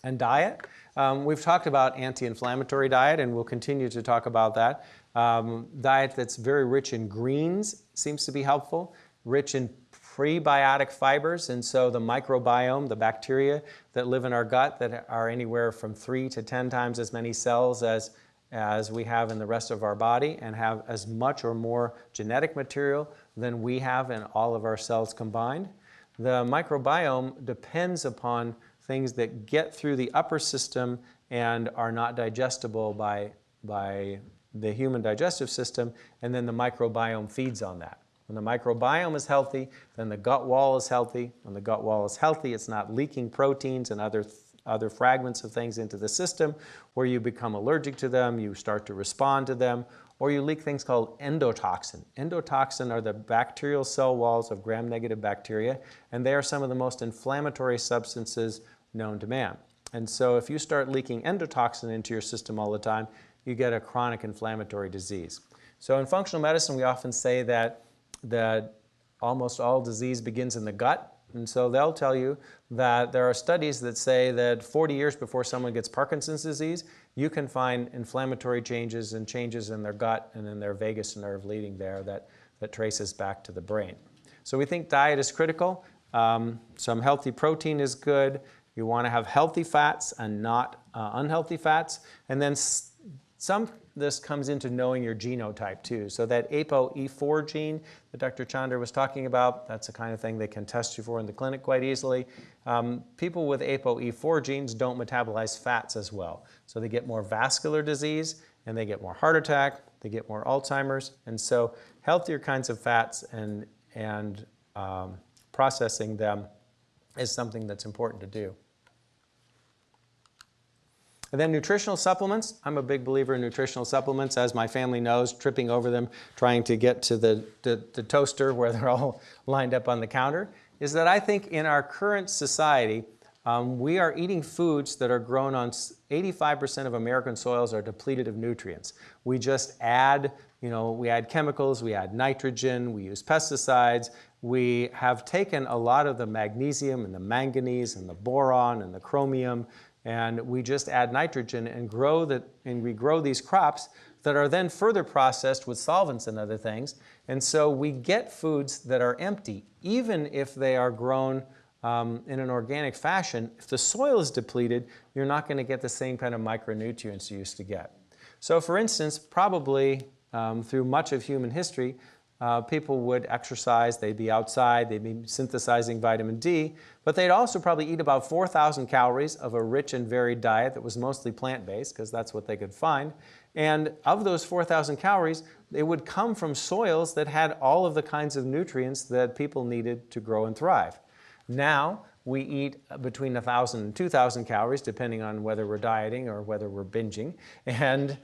And diet, we've talked about anti-inflammatory diet, and we'll continue to talk about that. Diet that's very rich in greens seems to be helpful, rich in prebiotic fibers, and so the microbiome, the bacteria that live in our gut that are anywhere from 3 to 10 times as many cells as we have in the rest of our body, and have as much or more genetic material than we have in all of our cells combined. The microbiome depends upon things that get through the upper system and are not digestible by the human digestive system, and then the microbiome feeds on that. When the microbiome is healthy, then the gut wall is healthy. When the gut wall is healthy, it's not leaking proteins and other fragments of things into the system, where you become allergic to them, you start to respond to them, or you leak things called endotoxin. Endotoxin are the bacterial cell walls of gram-negative bacteria, and they are some of the most inflammatory substances known to man. And so if you start leaking endotoxin into your system all the time, you get a chronic inflammatory disease. So in functional medicine, we often say that almost all disease begins in the gut. And so they'll tell you that there are studies that say that 40 years before someone gets Parkinson's disease, you can find inflammatory changes and changes in their gut and in their vagus nerve leading there that traces back to the brain. So we think diet is critical. Some healthy protein is good. You want to have healthy fats and not unhealthy fats. And then this comes into knowing your genotype too. So that ApoE4 gene that Dr. Chander was talking about, that's the kind of thing they can test you for in the clinic quite easily. People with ApoE4 genes don't metabolize fats as well. So they get more vascular disease, and they get more heart attack, they get more Alzheimer's. And so healthier kinds of fats and processing them is something that's important to do. And then nutritional supplements. I'm a big believer in nutritional supplements, as my family knows, tripping over them, trying to get to the toaster where they're all lined up on the counter. is that I think in our current society, we are eating foods that are grown on 85% of American soils are depleted of nutrients. We just add, we add chemicals, we add nitrogen, we use pesticides. We have taken a lot of the magnesium and the manganese and the boron and the chromium, and we just add nitrogen and we grow these crops that are then further processed with solvents and other things. And so we get foods that are empty, even if they are grown in an organic fashion. If the soil is depleted, you're not going to get the same kind of micronutrients you used to get. So for instance, probably through much of human history, people would exercise, they'd be outside, they'd be synthesizing vitamin D, but they'd also probably eat about 4,000 calories of a rich and varied diet that was mostly plant-based, because that's what they could find. And of those 4,000 calories, they would come from soils that had all of the kinds of nutrients that people needed to grow and thrive. Now, we eat between 1,000 and 2,000 calories, depending on whether we're dieting or whether we're binging. And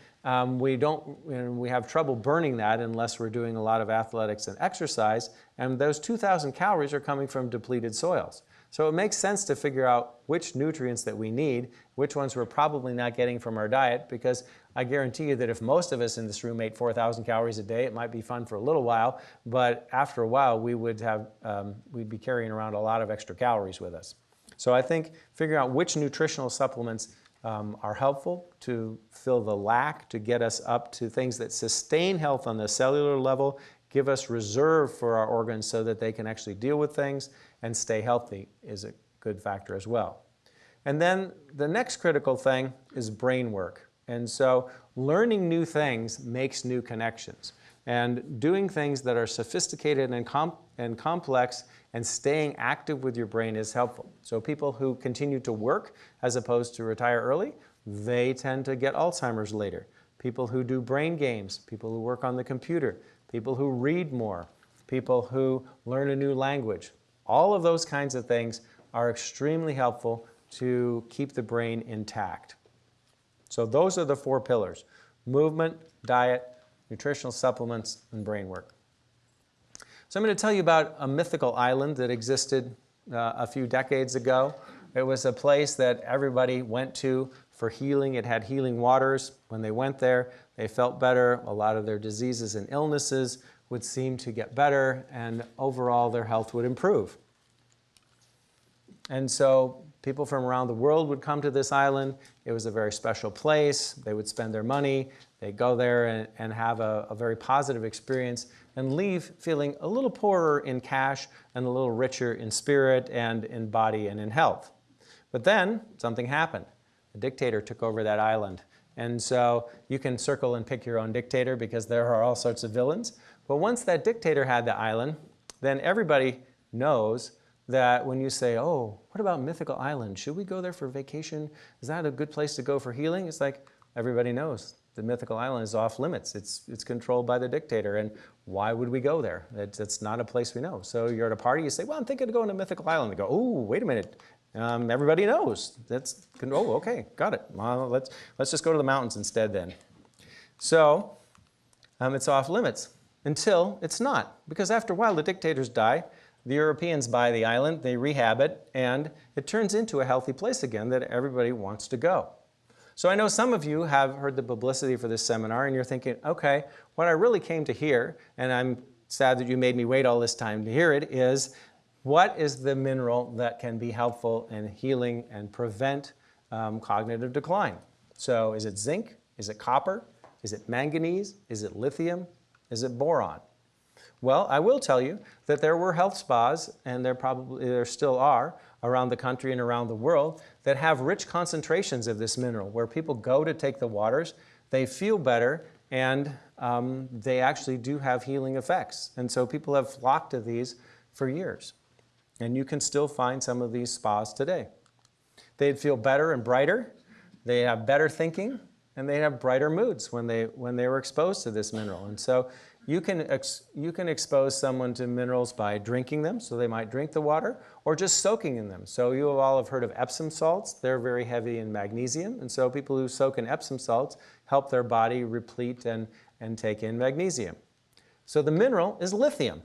we have trouble burning that unless we're doing a lot of athletics and exercise. And those 2,000 calories are coming from depleted soils. So it makes sense to figure out which nutrients that we need, which ones we're probably not getting from our diet, because I guarantee you that if most of us in this room ate 4,000 calories a day, it might be fun for a little while, but after a while we'd be carrying around a lot of extra calories with us. So I think figuring out which nutritional supplements are helpful to fill the lack, to get us up to things that sustain health on the cellular level, give us reserve for our organs so that they can actually deal with things and stay healthy is a good factor as well. And then the next critical thing is brain work. And so learning new things makes new connections. And doing things that are sophisticated and complex and staying active with your brain is helpful. So people who continue to work as opposed to retire early, they tend to get Alzheimer's later. People who do brain games, people who work on the computer, people who read more, people who learn a new language. All of those kinds of things are extremely helpful to keep the brain intact. So those are the 4 pillars: movement, diet, nutritional supplements, and brain work. So I'm going to tell you about a mythical island that existed a few decades ago. It was a place that everybody went to for healing. It had healing waters. When they went there, they felt better. A lot of their diseases and illnesses would seem to get better, and overall their health would improve. And so people from around the world would come to this island. It was a very special place. They would spend their money. They'd go there and have a very positive experience and leave feeling a little poorer in cash and a little richer in spirit and in body and in health. But then something happened. A dictator took over that island. And so you can circle and pick your own dictator because there are all sorts of villains. But once that dictator had the island, then everybody knows that when you say, oh, what about Mythical Island? Should we go there for vacation? Is that a good place to go for healing? It's like everybody knows the Mythical Island is off limits. It's controlled by the dictator, and why would we go there? It's not a place we know. So you're at a party, you say, well, I'm thinking of going to Mythical Island. They go, oh, wait a minute. Everybody knows. Oh, okay, got it. Well, let's just go to the mountains instead then. So it's off limits until it's not, because after a while the dictators die. The Europeans buy the island, they rehab it, and it turns into a healthy place again that everybody wants to go. So I know some of you have heard the publicity for this seminar, and you're thinking, okay, what I really came to hear, and I'm sad that you made me wait all this time to hear it, is what is the mineral that can be helpful in healing and prevent cognitive decline? So is it zinc? Is it copper? Is it manganese? Is it lithium? Is it boron? Well, I will tell you that there were health spas, and there still are, around the country and around the world that have rich concentrations of this mineral, where people go to take the waters, they feel better, and they actually do have healing effects. And so people have flocked to these for years. And you can still find some of these spas today. They'd feel better and brighter, they have better thinking, and they have brighter moods when they were exposed to this mineral. And so you can expose someone to minerals by drinking them, so they might drink the water, or just soaking in them. So you all have heard of Epsom salts. They're very heavy in magnesium, and so people who soak in Epsom salts help their body replete and take in magnesium. So the mineral is lithium.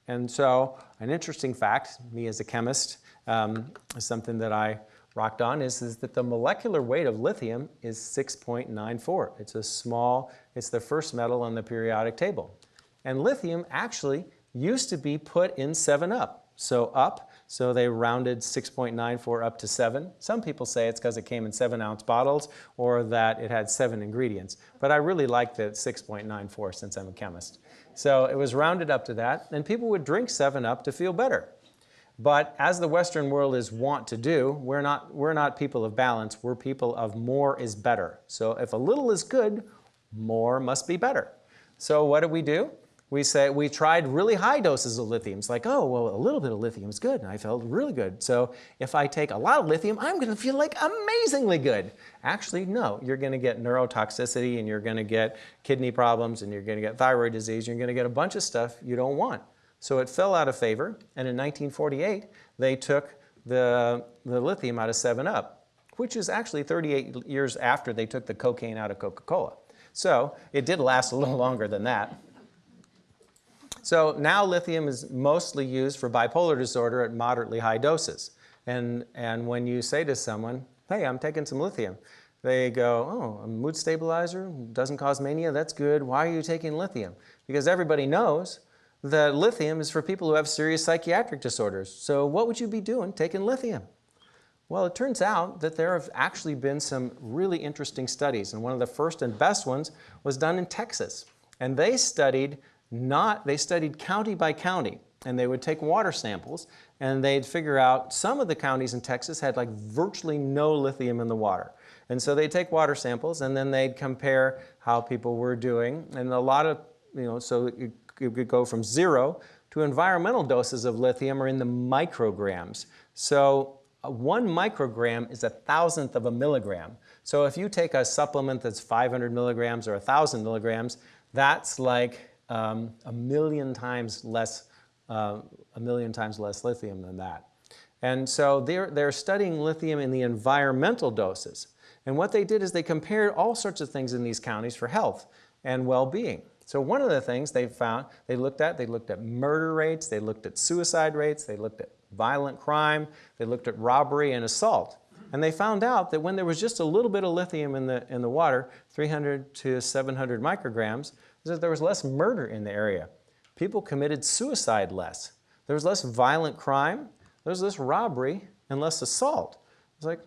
And so an interesting fact, me as a chemist, something that I rocked on is that the molecular weight of lithium is 6.94. It's the first metal on the periodic table. And lithium actually used to be put in 7-Up. So they rounded 6.94 up to 7. Some people say it's because it came in 7-ounce bottles or that it had 7 ingredients. But I really like the 6.94 since I'm a chemist. So it was rounded up to that, and people would drink 7-Up to feel better. But as the Western world is wont to do, we're not people of balance, we're people of more is better. So if a little is good, more must be better. So what do? We tried really high doses of lithium. It's like, oh, well, a little bit of lithium is good, and I felt really good. So if I take a lot of lithium, I'm going to feel like amazingly good. Actually, no, you're going to get neurotoxicity, and you're going to get kidney problems, and you're going to get thyroid disease, you're going to get a bunch of stuff you don't want. So it fell out of favor, and in 1948, they took the lithium out of 7-Up, which is actually 38 years after they took the cocaine out of Coca-Cola. So it did last a little longer than that. So now lithium is mostly used for bipolar disorder at moderately high doses. And when you say to someone, hey, I'm taking some lithium, they go, oh, a mood stabilizer, doesn't cause mania, that's good. Why are you taking lithium? Because everybody knows that lithium is for people who have serious psychiatric disorders. So what would you be doing taking lithium? Well, it turns out that there have actually been some really interesting studies. And one of the first and best ones was done in Texas. And they studied county by county, and they would take water samples, and they'd figure out some of the counties in Texas had like virtually no lithium in the water. And so they'd take water samples, and then they'd compare how people were doing, and a lot of, so it could go from 0 to environmental doses of lithium are in the micrograms. So 1 microgram is 1,000th of a milligram. So if you take a supplement that's 500 milligrams or 1,000 milligrams, that's like a million times less lithium than that. And so they're studying lithium in the environmental doses. And what they did is they compared all sorts of things in these counties for health and well-being. So one of the things they found, they looked at murder rates, they looked at suicide rates, they looked at violent crime, they looked at robbery and assault. And they found out that when there was just a little bit of lithium in the water, 300 to 700 micrograms, that there was less murder in the area. People committed suicide less. There was less violent crime, there was less robbery, and less assault. It's like,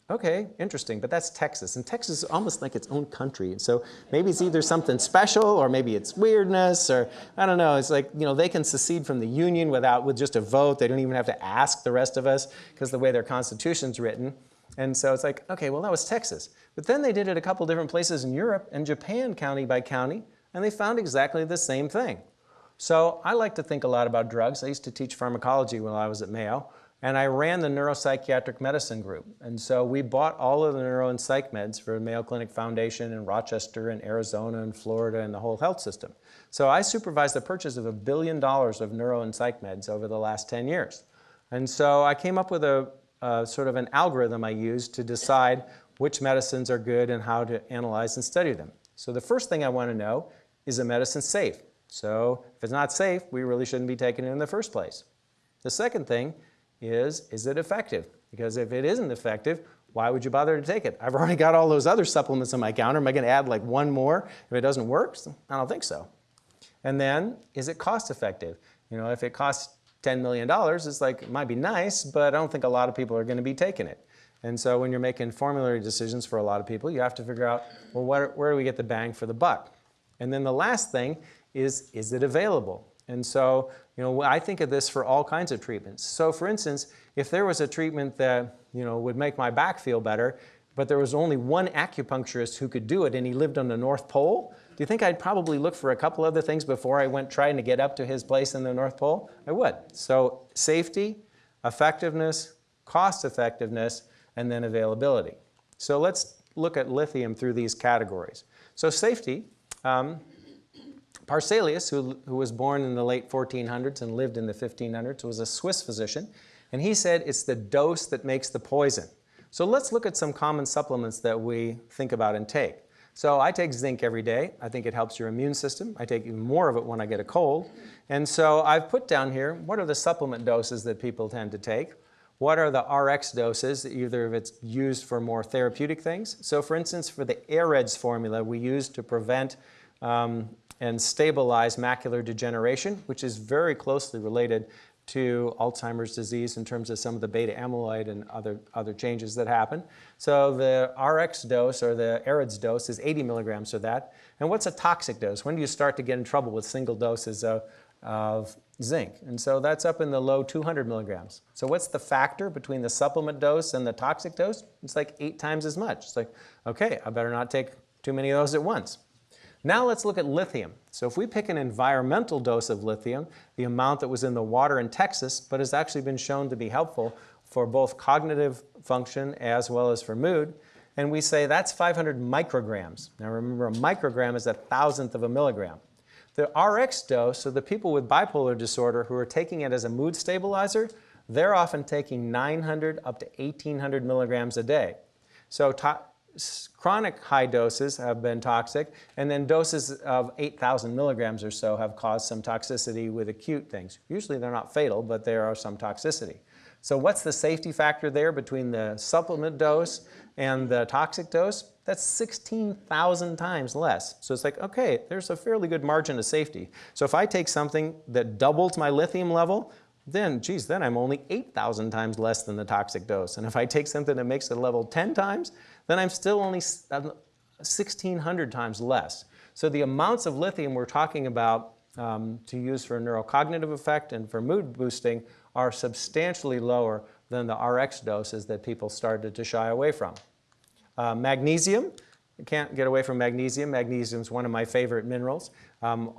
okay, interesting, but that's Texas. And Texas is almost like its own country. So maybe it's either something special, or maybe it's weirdness, or I don't know. It's like, they can secede from the Union with just a vote. They don't even have to ask the rest of us because the way their Constitution's written. And so it's like, okay, well, that was Texas. But then they did it a couple different places in Europe and Japan, county by county, and they found exactly the same thing. So I like to think a lot about drugs. I used to teach pharmacology when I was at Mayo, and I ran the neuropsychiatric medicine group. And so we bought all of the neuro and psych meds for the Mayo Clinic Foundation in Rochester and Arizona and Florida and the whole health system. So I supervised the purchase of $1 billion of neuro and psych meds over the last 10 years. And so I came up with a sort of an algorithm I used to decide which medicines are good and how to analyze and study them. So the first thing I want to know, is a medicine safe? So if it's not safe, we really shouldn't be taking it in the first place. The second thing is it effective? Because if it isn't effective, why would you bother to take it? I've already got all those other supplements on my counter. Am I going to add like one more? If it doesn't work, I don't think so. And then, is it cost effective? If it costs $10 million, it's like, it might be nice, but I don't think a lot of people are going to be taking it. And so when you're making formulary decisions for a lot of people, you have to figure out, well, where do we get the bang for the buck? And then the last thing is it available? And so, I think of this for all kinds of treatments. So for instance, if there was a treatment that, would make my back feel better, but there was only one acupuncturist who could do it and he lived on the North Pole, do you think I'd probably look for a couple other things before I went trying to get up to his place in the North Pole? I would. So safety, effectiveness, cost effectiveness, and then availability. So let's look at lithium through these categories. So safety, Parselius, who was born in the late 1400s and lived in the 1500s, was a Swiss physician, and he said it's the dose that makes the poison. So let's look at some common supplements that we think about and take. So I take zinc every day. I think it helps your immune system. I take even more of it when I get a cold. And so I've put down here, what are the supplement doses that people tend to take? What are the RX doses, either if it's used for more therapeutic things? So for instance, for the ALZHEIMER'S formula, we use to prevent and stabilize macular degeneration, which is very closely related to Alzheimer's disease in terms of some of the beta amyloid and other changes that happen. So the RX dose or the ALZHEIMER'S dose is 80 milligrams of that. And what's a toxic dose? When do you start to get in trouble with single doses of zinc? And so that's up in the low 200 milligrams. So what's the factor between the supplement dose and the toxic dose? It's like 8 times as much. It's like, okay, I better not take too many of those at once. Now let's look at lithium. So if we pick an environmental dose of lithium, the amount that was in the water in Texas, but has actually been shown to be helpful for both cognitive function as well as for mood, and we say that's 500 micrograms. Now remember, a microgram is 1,000th of a milligram. The RX dose, so the people with bipolar disorder who are taking it as a mood stabilizer, they're often taking 900 up to 1,800 milligrams a day. So chronic high doses have been toxic, and then doses of 8,000 milligrams or so have caused some toxicity with acute things. Usually they're not fatal, but there are some toxicity. So what's the safety factor there between the supplement dose and the toxic dose? That's 16,000 times less. So it's like, okay, there's a fairly good margin of safety. So if I take something that doubles my lithium level, then, geez, then I'm only 8,000 times less than the toxic dose. And if I take something that makes the level 10 times, then I'm still only 1,600 times less. So the amounts of lithium we're talking about to use for neurocognitive effect and for mood boosting are substantially lower than the RX doses that people started to shy away from. Magnesium, you can't get away from magnesium. Magnesium is one of my favorite minerals.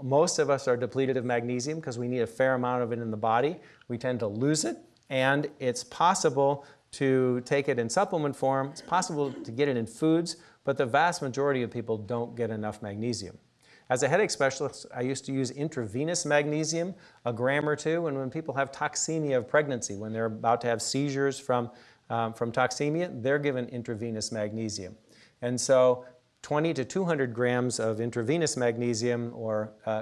Most of us are depleted of magnesium because we need a fair amount of it in the body. We tend to lose it, and it's possible to take it in supplement form. It's possible to get it in foods, but the vast majority of people don't get enough magnesium. As a headache specialist, I used to use intravenous magnesium, a gram or two, and when people have toxemia of pregnancy, when they're about to have seizures from toxemia, they're given intravenous magnesium. And so 20 to 200 grams of intravenous magnesium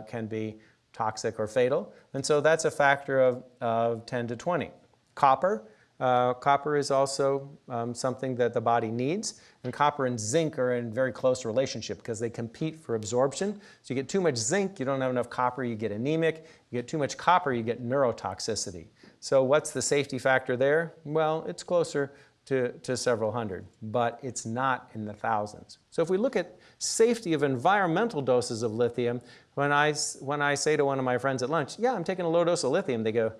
can be toxic or fatal. And so that's a factor of 10 to 20. Copper. Copper is also something that the body needs. And copper and zinc are in very close relationship because they compete for absorption. So you get too much zinc, you don't have enough copper, you get anemic. You get too much copper, you get neurotoxicity. So what's the safety factor there? Well, it's closer to several hundred, but it's not in the thousands. So if we look at safety of environmental doses of lithium, when I say to one of my friends at lunch, yeah, I'm taking a low dose of lithium, they go,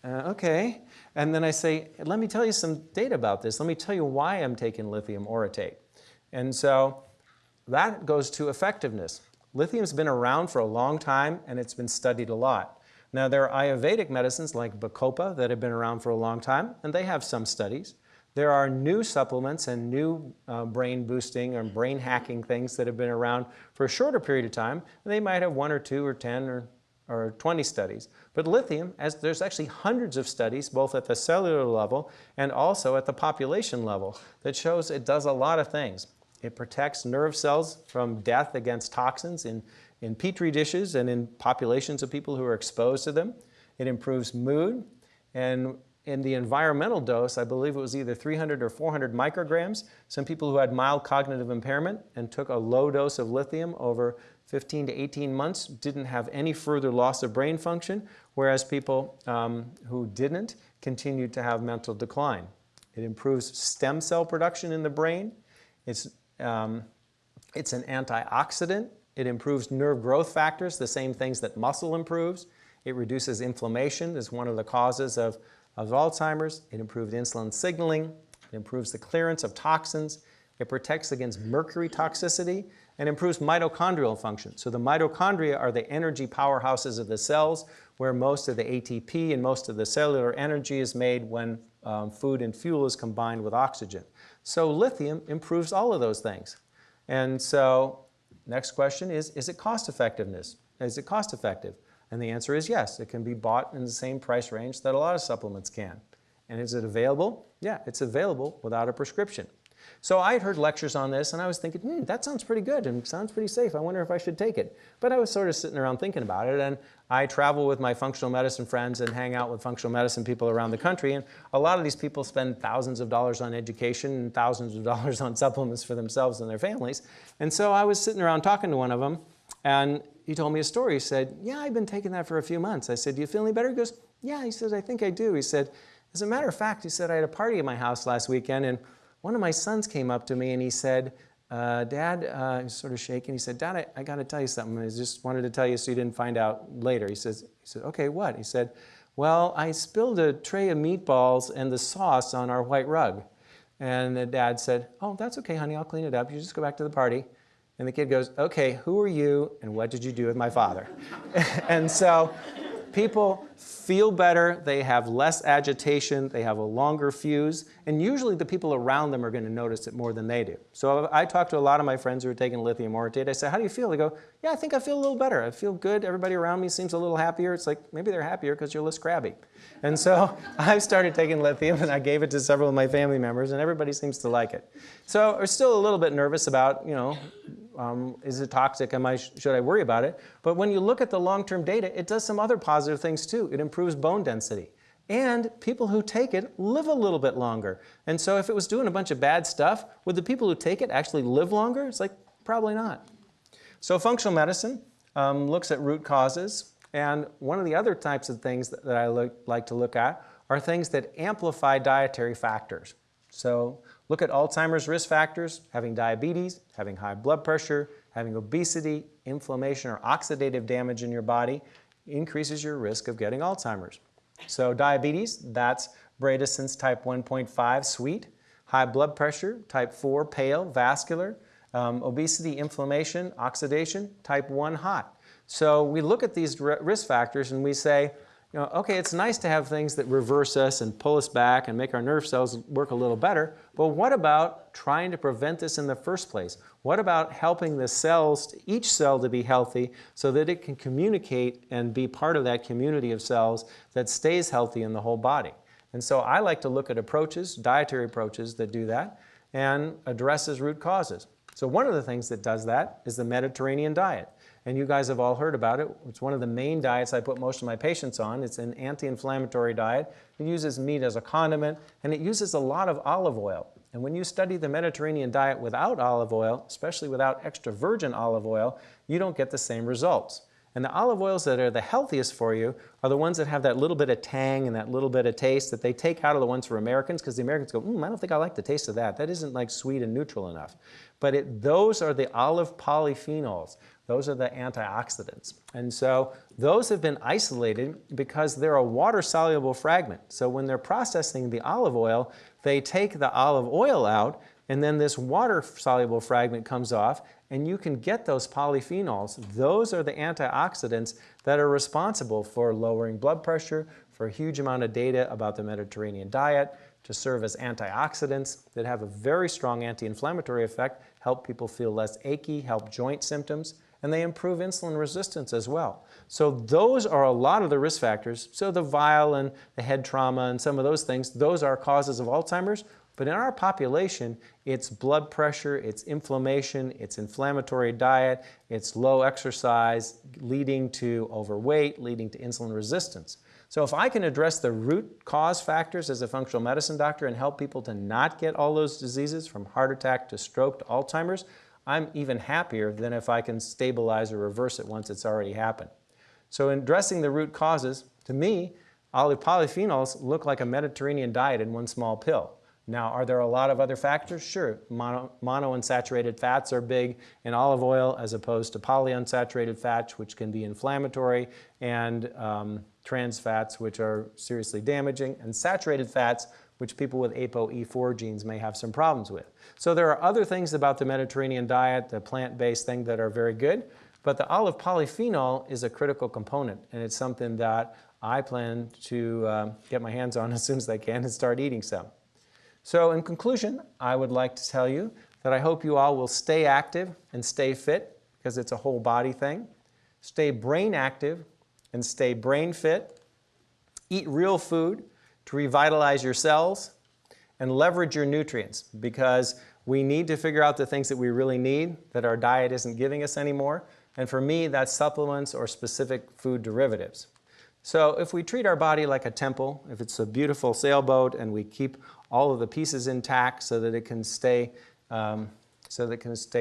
okay. And then I say, let me tell you some data about this. Let me tell you why I'm taking lithium orotate. And so that goes to effectiveness. Lithium's been around for a long time, and it's been studied a lot. Now, there are Ayurvedic medicines like Bacopa that have been around for a long time, and they have some studies. There are new supplements and new brain boosting or brain hacking things that have been around for a shorter period of time, and they might have 1 or 2 or 10 or 20 studies. But lithium, there's actually hundreds of studies, both at the cellular level and also at the population level, that shows it does a lot of things. It protects nerve cells from death against toxins in petri dishes and in populations of people who are exposed to them. It improves mood. And in the environmental dose, I believe it was either 300 or 400 micrograms. Some people who had mild cognitive impairment and took a low dose of lithium over 15 to 18 months didn't have any further loss of brain function, whereas people who didn't continued to have mental decline. It improves stem cell production in the brain. It's an antioxidant. It improves nerve growth factors, the same things that muscle improves. It reduces inflammation as one of the causes of Alzheimer's. It improves insulin signaling. It improves the clearance of toxins. It protects against mercury toxicity and improves mitochondrial function. So the mitochondria are the energy powerhouses of the cells where most of the ATP and most of the cellular energy is made when food and fuel is combined with oxygen. So lithium improves all of those things. And so next question is it cost effectiveness? Is it cost effective? And the answer is yes. It can be bought in the same price range that a lot of supplements can. And is it available? Yeah, it's available without a prescription. So I had heard lectures on this, and I was thinking, that sounds pretty good and sounds pretty safe. I wonder if I should take it. But I was sort of sitting around thinking about it, and I travel with my functional medicine friends and hang out with functional medicine people around the country, and a lot of these people spend thousands of dollars on education and thousands of dollars on supplements for themselves and their families. And so I was sitting around talking to one of them, and he told me a story. He said, yeah, I've been taking that for a few months. I said, do you feel any better? He goes, yeah. He says, I think I do. He said, as a matter of fact, he said, I had a party at my house last weekend, and one of my sons came up to me and he said, Dad, he's sort of shaking. He said, Dad, I got to tell you something. I just wanted to tell you so you didn't find out later. He said, okay, what? He said, well, I spilled a tray of meatballs and the sauce on our white rug. And the dad said, oh, that's okay, honey, I'll clean it up. You just go back to the party. And the kid goes, okay, who are you and what did you do with my father? And so people feel better, they have less agitation, they have a longer fuse, and usually the people around them are going to notice it more than they do. So I talk to a lot of my friends who are taking lithium orotate. I say, how do you feel? They go, yeah, I think I feel a little better. I feel good. Everybody around me seems a little happier. It's like, maybe they're happier because you're less crabby. And so I started taking lithium, and I gave it to several of my family members, and everybody seems to like it. So we're still a little bit nervous about, is it toxic? Should I worry about it? But when you look at the long-term data, it does some other positive things too. It improves bone density. And people who take it live a little bit longer. And so if it was doing a bunch of bad stuff, would the people who take it actually live longer? It's like, probably not. So functional medicine looks at root causes. And one of the other types of things that I like to look at are things that amplify dietary factors. So look at Alzheimer's risk factors: having diabetes, having high blood pressure, having obesity, inflammation or oxidative damage in your body increases your risk of getting Alzheimer's. So diabetes, that's Bradeson's type 1.5 sweet. High blood pressure, type 4 pale, vascular. Obesity, inflammation, oxidation, type 1 hot. So we look at these risk factors and we say, okay, it's nice to have things that reverse us and pull us back and make our nerve cells work a little better, but what about trying to prevent this in the first place? What about helping the cells, each cell to be healthy so that it can communicate and be part of that community of cells that stays healthy in the whole body? And so I like to look at approaches, dietary approaches that do that and addresses root causes. So one of the things that does that is the Mediterranean diet. And you guys have all heard about it. It's one of the main diets I put most of my patients on. It's an anti-inflammatory diet. It uses meat as a condiment, and it uses a lot of olive oil. And when you study the Mediterranean diet without olive oil, especially without extra virgin olive oil, you don't get the same results. And the olive oils that are the healthiest for you are the ones that have that little bit of tang and that little bit of taste that they take out of the ones for Americans, because the Americans go, I don't think I like the taste of that. That isn't like sweet and neutral enough. But those are the olive polyphenols. Those are the antioxidants. And so those have been isolated because they're a water-soluble fragment. So when they're processing the olive oil, they take the olive oil out, and then this water-soluble fragment comes off, and you can get those polyphenols. Those are the antioxidants that are responsible for lowering blood pressure, for a huge amount of data about the Mediterranean diet, to serve as antioxidants that have a very strong anti-inflammatory effect, help people feel less achy, help joint symptoms, and they improve insulin resistance as well. So those are a lot of the risk factors. So the vial and the head trauma and some of those things, those are causes of Alzheimer's. But in our population, it's blood pressure, it's inflammation, it's inflammatory diet, it's low exercise, leading to overweight, leading to insulin resistance. So if I can address the root cause factors as a functional medicine doctor and help people to not get all those diseases, from heart attack to stroke to Alzheimer's, I'm even happier than if I can stabilize or reverse it once it's already happened. So in addressing the root causes, to me, olive polyphenols look like a Mediterranean diet in one small pill. Now, are there a lot of other factors? Sure. Monounsaturated fats are big in olive oil as opposed to polyunsaturated fats, which can be inflammatory, and trans fats, which are seriously damaging, and saturated fats, which people with ApoE4 genes may have some problems with. So there are other things about the Mediterranean diet, the plant-based thing, that are very good, but the olive polyphenol is a critical component, and it's something that I plan to get my hands on as soon as I can and start eating some. So in conclusion, I would like to tell you that I hope you all will stay active and stay fit, because it's a whole body thing. Stay brain active and stay brain fit. Eat real food to revitalize your cells, and leverage your nutrients, because we need to figure out the things that we really need that our diet isn't giving us anymore. And for me, that's supplements or specific food derivatives. So if we treat our body like a temple, if it's a beautiful sailboat and we keep all of the pieces intact so that it can stay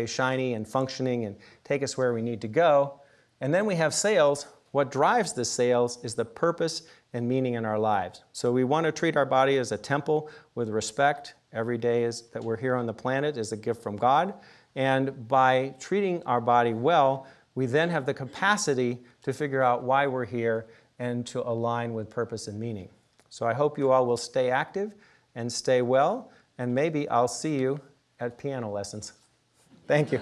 shiny and functioning and take us where we need to go, and then we have sails, what drives the sails is the purpose and meaning in our lives. So we want to treat our body as a temple with respect. Every day that we're here on the planet is a gift from God. And by treating our body well, we then have the capacity to figure out why we're here and to align with purpose and meaning. So I hope you all will stay active and stay well, and maybe I'll see you at piano lessons. Thank you.